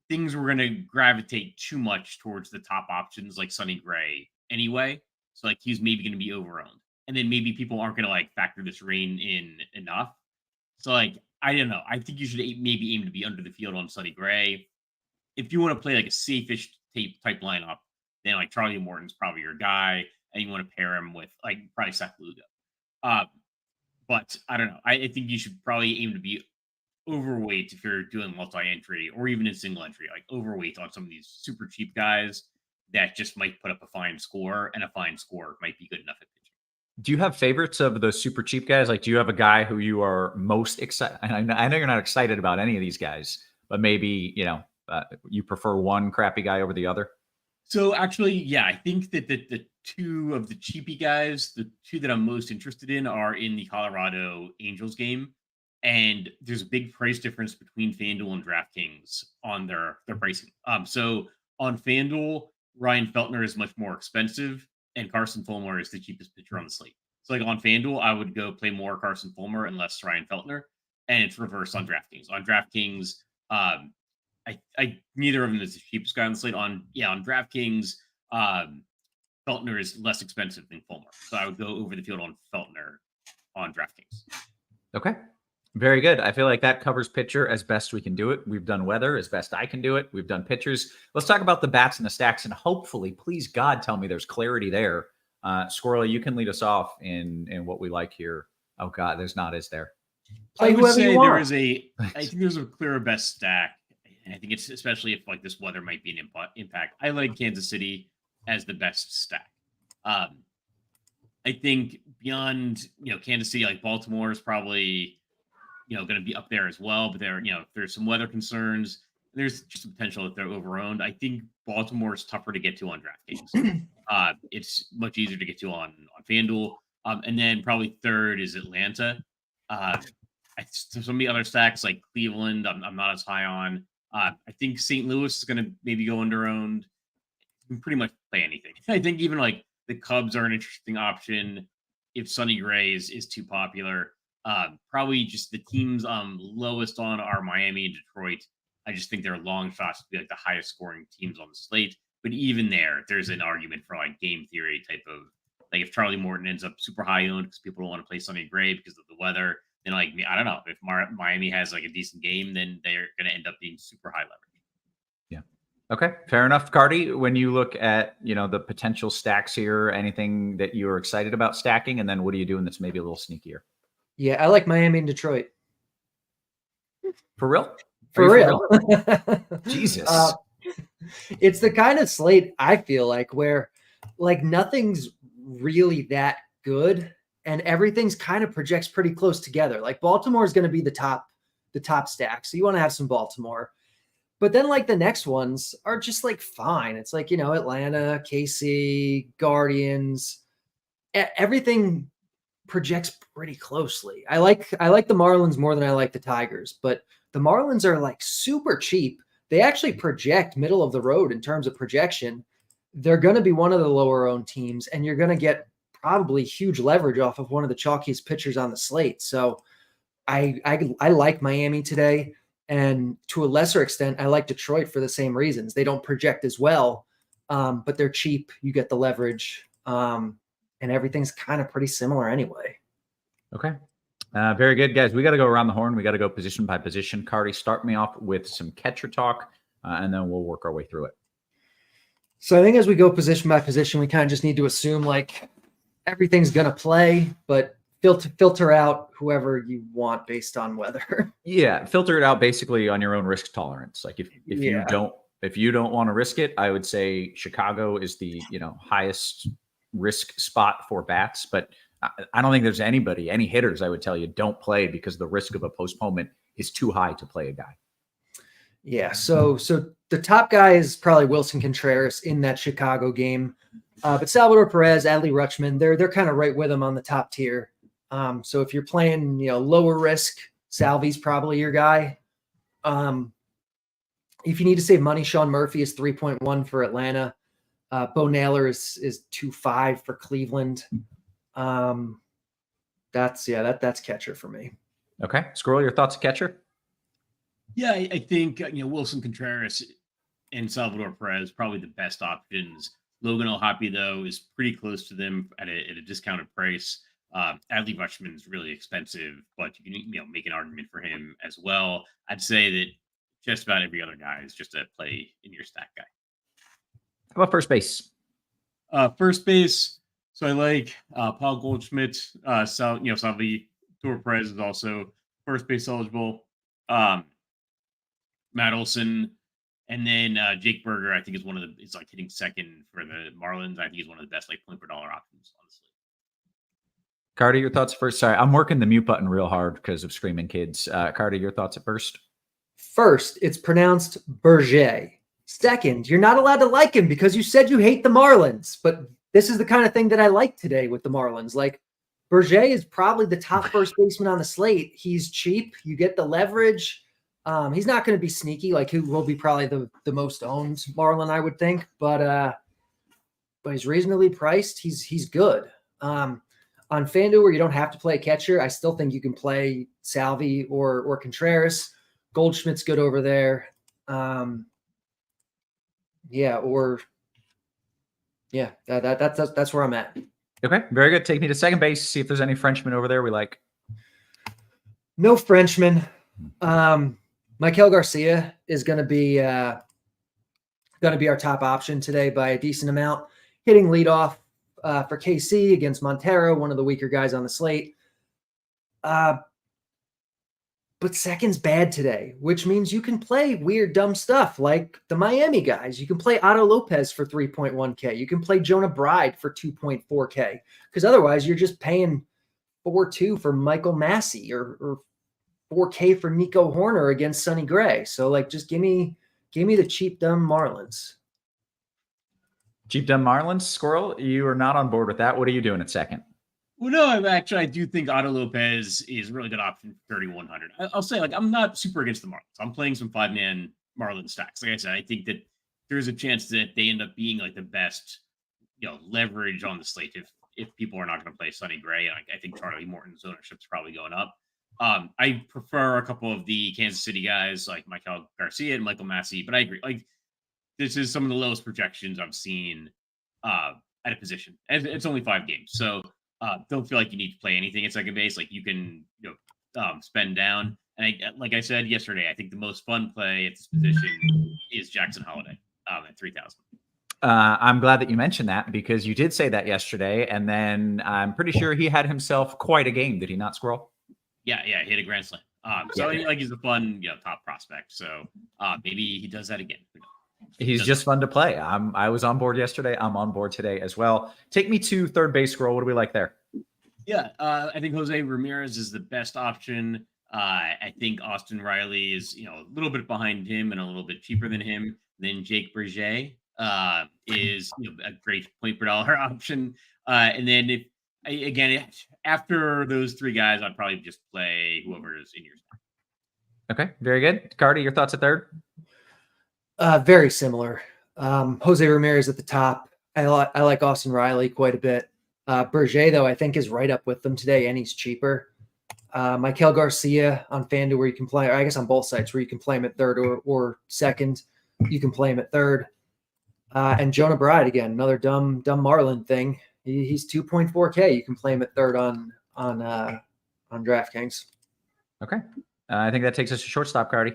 D: things were going to gravitate too much towards the top options like Sonny Gray anyway. So like he's maybe going to be overowned. And then maybe people aren't going to like factor this rain in enough. So like, I don't know. I think you should maybe aim to be under the field on Sonny Gray. If you want to play like a safe-ish type lineup, then like Charlie Morton's probably your guy. And you want to pair him with like probably Seth Lugo. But I don't know. I think you should probably aim to be overweight if you're doing multi-entry or even in single entry, like overweight on some of these super cheap guys that just might put up a fine score, and a fine score might be good enough at pitching.
C: Do you have favorites of the super cheap guys? Like, do you have a guy who you are most excited? I know you're not excited about any of these guys, but maybe, you prefer one crappy guy over the other.
D: So actually, yeah, I think that the two of the cheapy guys, the two that I'm most interested in are in the Colorado Angels game. And there's a big price difference between FanDuel and DraftKings on their pricing. So on FanDuel, Ryan Feltner is much more expensive, and Carson Fulmer is the cheapest pitcher on the slate. So like on FanDuel, I would go play more Carson Fulmer and less Ryan Feltner, and it's reverse on DraftKings. On DraftKings, I neither of them is the cheapest guy on the slate. On DraftKings, Feltner is less expensive than Fulmer, so I would go over the field on Feltner on DraftKings.
C: Okay. Very good. I feel like that covers pitcher as best we can do it. We've done weather as best I can do it. We've done pitchers. Let's talk about the bats and the stacks, and hopefully, please God, tell me there's clarity there. Squirrely, you can lead us off in what we like here. Oh God, there's not, is there?
D: I would say there is I think there's a clearer best stack. I think it's especially if like this weather might be an impact. I like Kansas City as the best stack. I think beyond Kansas City, like Baltimore is probably going to be up there as well. But there's some weather concerns. There's just potential that they're overowned. I think Baltimore is tougher to get to on DraftKings. It's much easier to get to on FanDuel. And then probably third is Atlanta. Some of the other stacks like Cleveland, I'm not as high on. I think St. Louis is going to maybe go underowned. You can pretty much play anything. I think even like the Cubs are an interesting option if Sonny Gray is too popular. Probably just the teams lowest on are Miami and Detroit. I just think they're long shots to be like the highest scoring teams on the slate. But even there's an argument for like game theory type of like if Charlie Morton ends up super high owned because people don't want to play Sonny Gray because of the weather, then like I don't know if Miami has like a decent game, then they're going to end up being super high leverage.
C: Yeah. Okay. Fair enough. Carty, when you look at the potential stacks here, anything that you're excited about stacking, and then what are you doing that's maybe a little sneakier?
E: Yeah, I like Miami and Detroit.
C: For real?
E: For real.
C: Jesus.
E: It's the kind of slate I feel like where like nothing's really that good and everything's kind of projects pretty close together. Like Baltimore is going to be the top stack. So you want to have some Baltimore. But then like the next ones are just like fine. It's like, Atlanta, KC, Guardians, everything projects pretty closely. I like the Marlins more than I like the Tigers, but the Marlins are like super cheap. They actually project middle of the road in terms of projection. They're going to be one of the lower owned teams, and you're going to get probably huge leverage off of one of the chalkiest pitchers on the slate. So I like Miami today. And to a lesser extent, I like Detroit for the same reasons. They don't project as well, but they're cheap. You get the leverage. And everything's kind of pretty similar anyway.
C: Okay. Very good, guys. We got to go around the horn. We got to go position by position. Carty, start me off with some catcher talk, and then we'll work our way through it.
E: So I think as we go position by position, we kind of just need to assume like everything's going to play, but filter out whoever you want based on weather.
C: Yeah. Filter it out basically on your own risk tolerance. Like if you don't want to risk it, I would say Chicago is the, highest risk spot for bats, but I don't think there's any hitters I would tell you don't play because the risk of a postponement is too high to play a guy.
E: Yeah. So the top guy is probably Wilson Contreras in that Chicago game. But Salvador Perez, Adley Rutschman, they're kind of right with him on the top tier. So if you're playing, lower risk, Salvy's probably your guy. If you need to save money, Sean Murphy is 3.1 for Atlanta. Bo Naylor is 2.5 for Cleveland. That's catcher for me.
C: Okay. Squirrel, your thoughts of catcher?
D: Yeah, I think Wilson Contreras and Salvador Perez probably the best options. Logan O'Hoppe, though, is pretty close to them at a discounted price. Adley Rutschman's really expensive, but you can make an argument for him as well. I'd say that just about every other guy is just a play in your stack guy.
C: How about first base?
D: First base. So I like Paul Goldschmidt. Salvador Perez is also first base eligible. Matt Olson, and then Jake Berger, I think, is like hitting second for the Marlins. I think he's one of the best point per dollar options, honestly.
C: Carty, your thoughts first. Sorry, I'm working the mute button real hard because of screaming kids. Carty, your thoughts at first?
E: First, it's pronounced Berger. Second, you're not allowed to like him because you said you hate the Marlins. But this is the kind of thing that I like today with the Marlins. Like, Berger is probably the top first baseman on the slate. He's cheap. You get the leverage. He's not going to be sneaky. Like, he will be probably the most owned Marlin, I would think. But he's reasonably priced. He's good. On FanDuel, where you don't have to play a catcher, I still think you can play Salvi or Contreras. Goldschmidt's good over there. That's where I'm at.
C: Okay, very good. Take me to second base. See if there's any Frenchmen over there we like.
E: No Frenchman. Michael Garcia is going to be our top option today by a decent amount. Hitting leadoff for KC against Montero, one of the weaker guys on the slate. But second's bad today, which means you can play weird, dumb stuff like the Miami guys. You can play Otto Lopez for 3.1K. You can play Jonah Bride for 2.4K. Because otherwise, you're just paying 4.2 for Michael Massey or 4K for Nico Horner against Sonny Gray. So, like, just give me the cheap, dumb Marlins.
C: Cheap, dumb Marlins? Squirrel, you are not on board with that. What are you doing at second?
D: Well, no, I do think Otto Lopez is a really good option for 3,100. I'll say, I'm not super against the Marlins. I'm playing some 5-man Marlins stacks. Like I said, I think that there's a chance that they end up being like the best, leverage on the slate if people are not going to play Sonny Gray. And I think Charlie Morton's ownership is probably going up. I prefer a couple of the Kansas City guys like Michael Garcia and Michael Massey, but I agree. Like, this is some of the lowest projections I've seen at a position. And it's only 5 games, so don't feel like you need to play anything at second base. Like, you can spend down. And like I said yesterday, I think the most fun play at this position is Jackson Holiday at 3,000.
C: I'm glad that you mentioned that because you did say that yesterday, and then I'm pretty sure he had himself quite a game. Did he not, Squirrel?
D: Yeah, he hit a grand slam. He's a fun, top prospect. So maybe he does that again.
C: He's just fun to play. I was on board yesterday. I'm on board today as well. Take me to third base, Squirrel. What do we like there?
D: Yeah, I think Jose Ramirez is the best option. I think Austin Riley is, a little bit behind him and a little bit cheaper than him. Then Jake Berger is a great point per dollar option. And then after those 3 guys, I'd probably just play whoever is in your stack.
C: Okay, very good. Carty, your thoughts at third?
E: Very similar. Jose Ramirez at the top. I like Austin Riley quite a bit. Berger, though, I think is right up with them today, and he's cheaper. Michael Garcia on FanDuel, where you can play, or I guess on both sites, where you can play him at third or second. You can play him at third. And Jonah Bride, again, another dumb Marlin thing. He's 2.4K. You can play him at third on DraftKings.
C: Okay. I think that takes us to shortstop, Carty.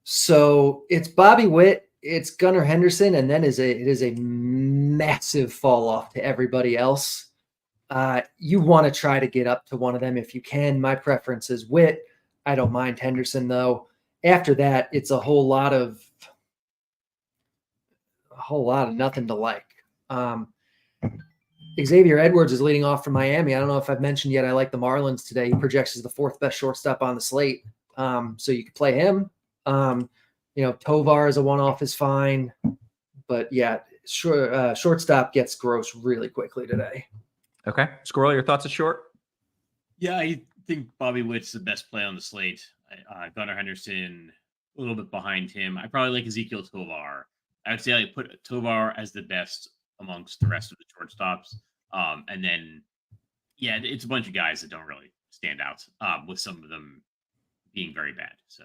E: So it's Bobby Witt, it's Gunnar Henderson, and then it is a massive fall off to everybody else. You want to try to get up to one of them if you can. My preference is Witt. I don't mind Henderson, though. After that, it's a whole lot of nothing to like. Xavier Edwards is leading off from Miami. I don't know if I've mentioned yet, I like the Marlins today. He projects as the 4th best shortstop on the slate. So you could play him. Tovar as a one-off is fine. But yeah, shortstop gets gross really quickly today.
C: Okay. Squirrel, your thoughts at short?
D: Yeah, I think Bobby Witt's the best play on the slate. Gunnar Henderson, a little bit behind him. I probably like Ezekiel Tovar. I would say I put Tovar as the best amongst the rest of the shortstops. And then, it's a bunch of guys that don't really stand out, with some of them being very bad. So,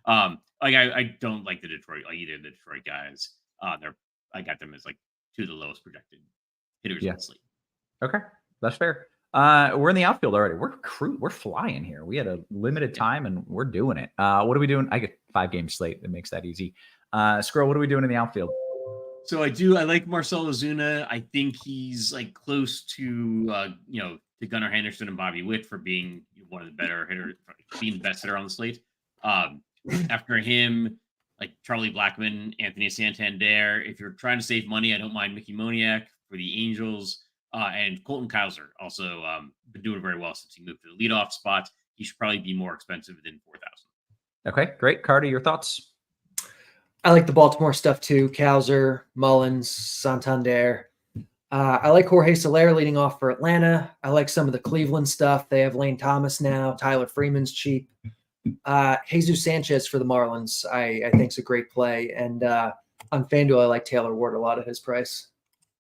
D: like I don't like the Detroit, like either of the Detroit guys. I got them as like two of the lowest projected hitters on the slate.
C: Okay, that's fair. We're in the outfield already. We're flying here. We had a limited time and we're doing it. What are we doing? I get 5-game slate. That makes that easy. Squirrel, what are we doing in the outfield?
D: So I like Marcell Ozuna. I think he's like close to to Gunnar Henderson and Bobby Witt for being one of the better hitters, being the best hitter on the slate. After him, like Charlie Blackmon, Anthony Santander. If you're trying to save money, I don't mind Mickey Moniak for the Angels. And Colton Cowser also been doing very well since he moved to the leadoff spot. He should probably be more expensive than 4,000.
C: Okay, great. Carty, your thoughts?
E: I like the Baltimore stuff too. Cowser, Mullins, Santander. I like Jorge Soler leading off for Atlanta. I like some of the Cleveland stuff. They have Lane Thomas now. Tyler Freeman's cheap. Jesus Sanchez for the Marlins, I think is a great play. And on FanDuel, I like Taylor Ward a lot at his price.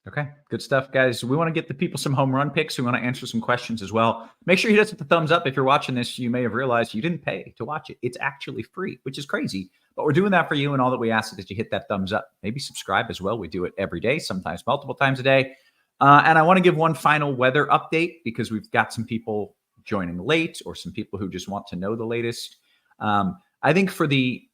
C: Okay, good stuff, guys. We want to get the people some home run picks. We want to answer some questions as well. Make sure you hit us with the thumbs up. If you're watching this, you may have realized you didn't pay to watch it. It's actually free, which is crazy. But we're doing that for you, and all that we ask is that you hit that thumbs up. Maybe subscribe as well. We do it every day, sometimes multiple times a day. And I want to give one final weather update because we've got some people joining late or some people who just want to know the latest. I think for the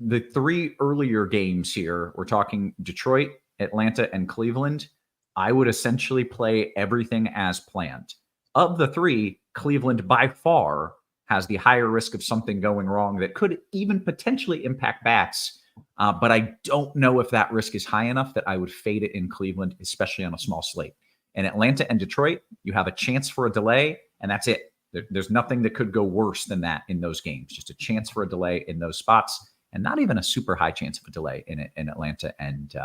C: 3 earlier games here, we're talking Detroit, Atlanta, and Cleveland. I would essentially play everything as planned. Of the 3, Cleveland by far has the higher risk of something going wrong that could even potentially impact bats. But I don't know if that risk is high enough that I would fade it in Cleveland, especially on a small slate. In Atlanta and Detroit, you have a chance for a delay, and that's it. There's nothing that could go worse than that in those games. Just a chance for a delay in those spots, and not even a super high chance of a delay in Atlanta and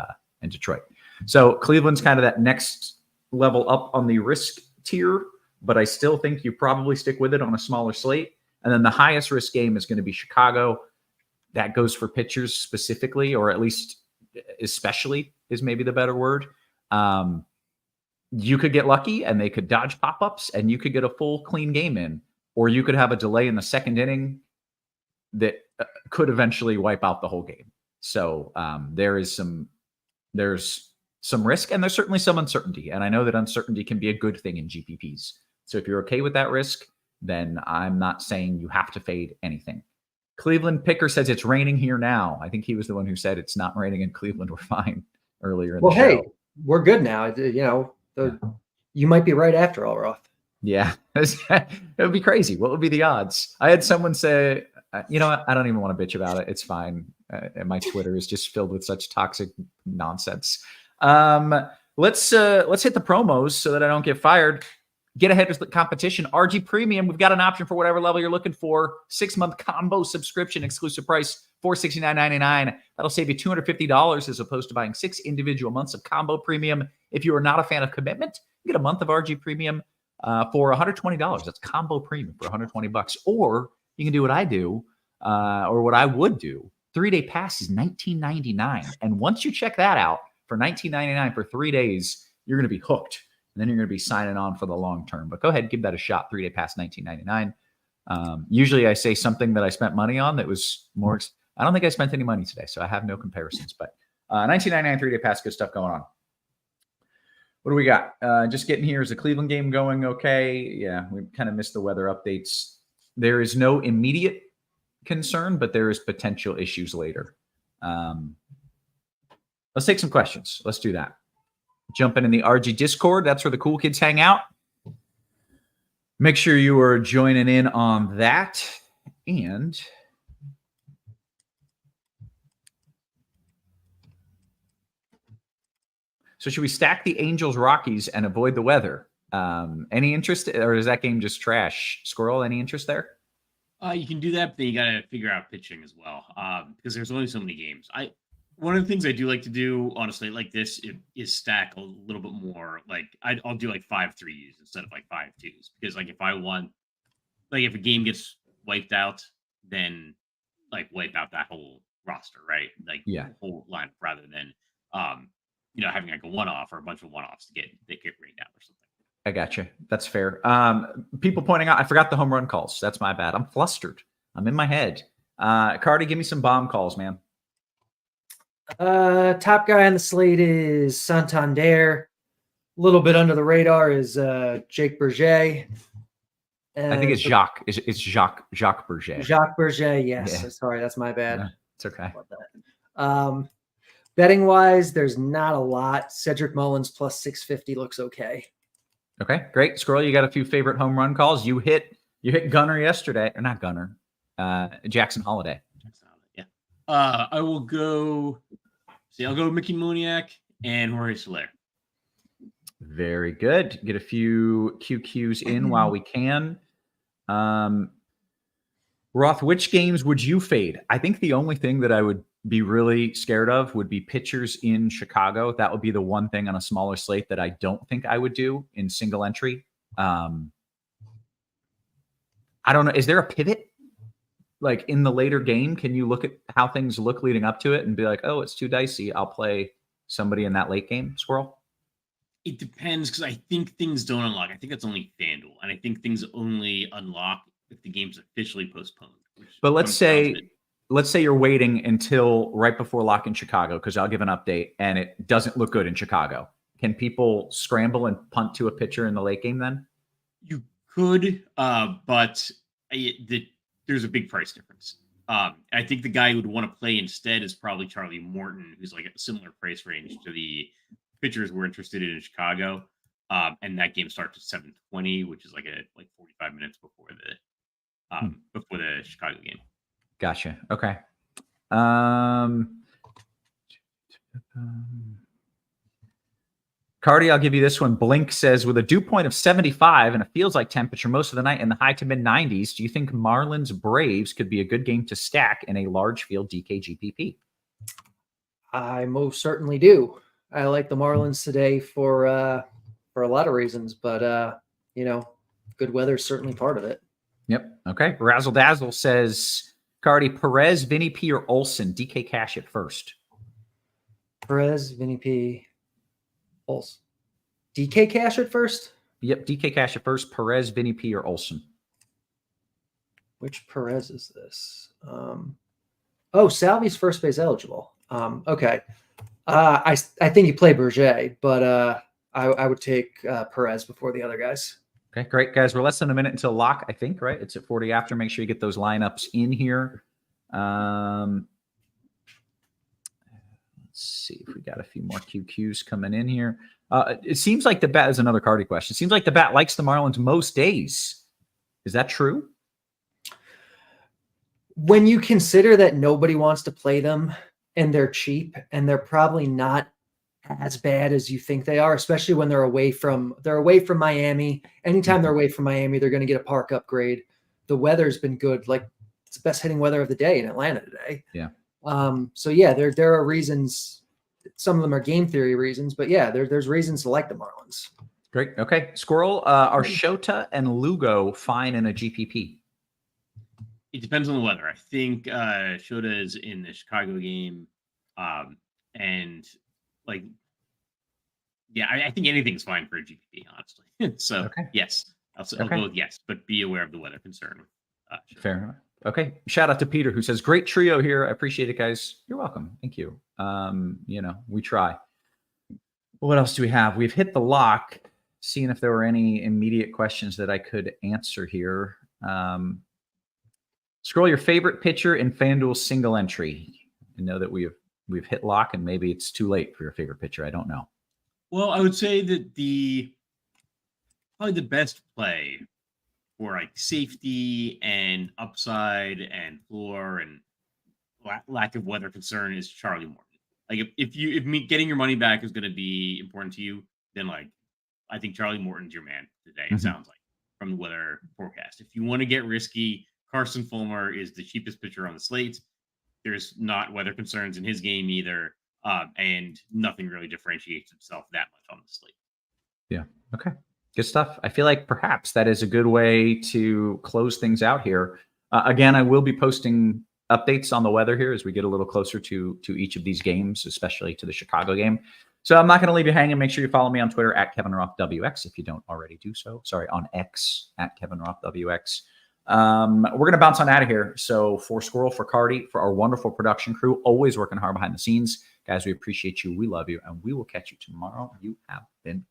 C: Detroit. So Cleveland's kind of that next level up on the risk tier, but I still think you probably stick with it on a smaller slate. And then the highest risk game is going to be Chicago. That goes for pitchers specifically, or at least especially is maybe the better word. You could get lucky and they could dodge pop-ups and you could get a full clean game in, or you could have a delay in the second inning that could eventually wipe out the whole game. So there's some risk and there's certainly some uncertainty. And I know that uncertainty can be a good thing in GPPs. So if you're okay with that risk, then I'm not saying you have to fade anything. Cleveland Picker says it's raining here now. I think he was the one who said it's not raining in Cleveland. We're fine earlier in the show.
E: Hey, we're good now. You might be right after all, Roth.
C: Yeah, it would be crazy. What would be the odds? I had someone say, you know what? I don't even want to bitch about it. It's fine. And my Twitter is just filled with such toxic nonsense. Let's hit the promos so that I don't get fired. Get ahead with the competition. RG Premium, we've got an option for whatever level you're looking for. 6-month combo subscription, exclusive price, $469.99. That'll save you $250 as opposed to buying 6 individual months of combo premium. If you are not a fan of commitment, you get a month of RG Premium for $120. That's combo premium for $120. Or you can do what I do, or what I would do. 3-day pass is $19.99. And once you check that out for $19.99 for 3 days, you're going to be hooked. And then you're going to be signing on for the long term. But go ahead, give that a shot. 3-day pass, $19.99. Usually I say something that I spent money on that was more. I don't think I spent any money today, so I have no comparisons. But $19.99 3-day pass, good stuff going on. What do we got? Just getting here. Is the Cleveland game going okay? Yeah, we kind of missed the weather updates. There is no immediate concern, but there is potential issues later. Let's take some questions. Let's do that. Jumping in the RG Discord. That's where the cool kids hang out. Make sure you are joining in on that. And so should we stack the Angels Rockies and avoid the weather? Any interest, or is that game just trash? Squirrel, any interest there?
D: You can do that, but then you got to figure out pitching as well, because there's only so many games. One of the things I do like to do on a slate like this is stack a little bit more. Like I'll do like 5 3s instead of like 5 2s, because like if a game gets wiped out, then like wipe out that whole roster, right? Like the whole line, rather than having like a one-off or a bunch of one-offs that get rained out or something.
C: I got you. That's fair. People pointing out, I forgot the home run calls. That's my bad. I'm flustered. I'm in my head. Carty, give me some bomb calls, man.
E: Top guy on the slate is Santander. A little bit under the radar is Jake Berger.
C: I think it's Jacques. It's Jacques Berger.
E: Jacques Berger, yes.
C: Yeah.
E: Sorry, that's my bad.
C: Yeah, it's okay.
E: Betting wise, there's not a lot. Cedric Mullins plus 650 looks okay.
C: Okay, great. Squirrel, you got a few favorite home run calls. You hit Gunner yesterday, or not Gunner, Jackson Holiday.
D: Yeah. I will go. See, I'll go Mickey Moniak and Jorge Soler.
C: Very good. Get a few QQs in while we can. Roth, which games would you fade? I think the only thing that I would be really scared of would be pitchers in Chicago. That would be the one thing on a smaller slate that I don't think I would do in single entry. I don't know. Is there a pivot? Like in the later game, can you look at how things look leading up to it and be like, oh, it's too dicey, I'll play somebody in that late game, Squirrel?
D: It depends, because I think things don't unlock. I think that's only FanDuel, and I think things only unlock if the game's officially postponed.
C: But let's say you're waiting until right before lock in Chicago, because I'll give an update, and it doesn't look good in Chicago. Can people scramble and punt to a pitcher in the late game then?
D: You could, but there's a big price difference. I think the guy who would want to play instead is probably Charlie Morton, who's like a similar price range to the pitchers we're interested in Chicago. And that game starts at 7:20, which is like 45 minutes before the Chicago game.
C: Gotcha. Okay. Cardi, I'll give you this one. Blink says, with a dew point of 75 and a feels like temperature most of the night in the high to mid 90s, do you think Marlins Braves could be a good game to stack in a large field DK GPP?
E: I most certainly do. I like the Marlins today for a lot of reasons, but good weather is certainly part of it.
C: Yep. Okay. Razzle Dazzle says, Cardi, Perez, Vinny P, or Olsen, DK cash at first.
E: Perez, Vinny P, Olsen. DK cash at first?
C: Yep. DK cash at first. Perez, Vinny P, or Olsen.
E: Which Perez is this? Salvi's first base eligible. Okay. I think you play Berger, but I would take Perez before the other guys.
C: Okay, great, guys. We're less than a minute until lock, I think, right? It's at 40 after. Make sure you get those lineups in here. Let's see if we got a few more QQs coming in here. It seems like the bat is another Cardi question. It seems like the bat likes the Marlins most days. Is that true?
E: When you consider that nobody wants to play them and they're cheap and they're probably not as bad as you think they are, especially when they're away from Miami. Anytime they're away from Miami, they're going to get a park upgrade. The weather's been good. Like, it's the best hitting weather of the day in Atlanta today.
C: Yeah.
E: There are reasons. Some of them are game theory reasons, but yeah, there's reasons to like the Marlins.
C: Great. Okay. Squirrel, are Shota and Lugo fine in a GPP?
D: It depends on the weather. I think Shota is in the Chicago game. I think anything's fine for a GPP, honestly. So, okay. Yes, I'll go with yes, but be aware of the weather concern.
C: Fair enough. Okay. Shout out to Peter, who says, great trio here. I appreciate it, guys. You're welcome. Thank you. We try. What else do we have? We've hit the lock, seeing if there were any immediate questions that I could answer here. Scroll your favorite pitcher in FanDuel single entry. I know that we've hit lock, and maybe it's too late for your favorite pitcher. I don't know.
D: Well, I would say that probably the best play for like safety and upside and floor and lack of weather concern is Charlie Morton. Like if getting your money back is going to be important to you, then I think Charlie Morton's your man today. It sounds like from the weather forecast. If you want to get risky, Carson Fulmer is the cheapest pitcher on the slate. There's not weather concerns in his game either. And nothing really differentiates itself that much on the slate.
C: Yeah. Okay. Good stuff. I feel like perhaps that is a good way to close things out here. Again, I will be posting updates on the weather here as we get a little closer to each of these games, especially to the Chicago game. So I'm not going to leave you hanging. Make sure you follow me on Twitter at KevinRothWx if you don't already do so. Sorry, on X at KevinRothWx. We're going to bounce on out of here. So for Squirrel, for Carty, for our wonderful production crew, always working hard behind the scenes, guys, we appreciate you. We love you. And we will catch you tomorrow. You have been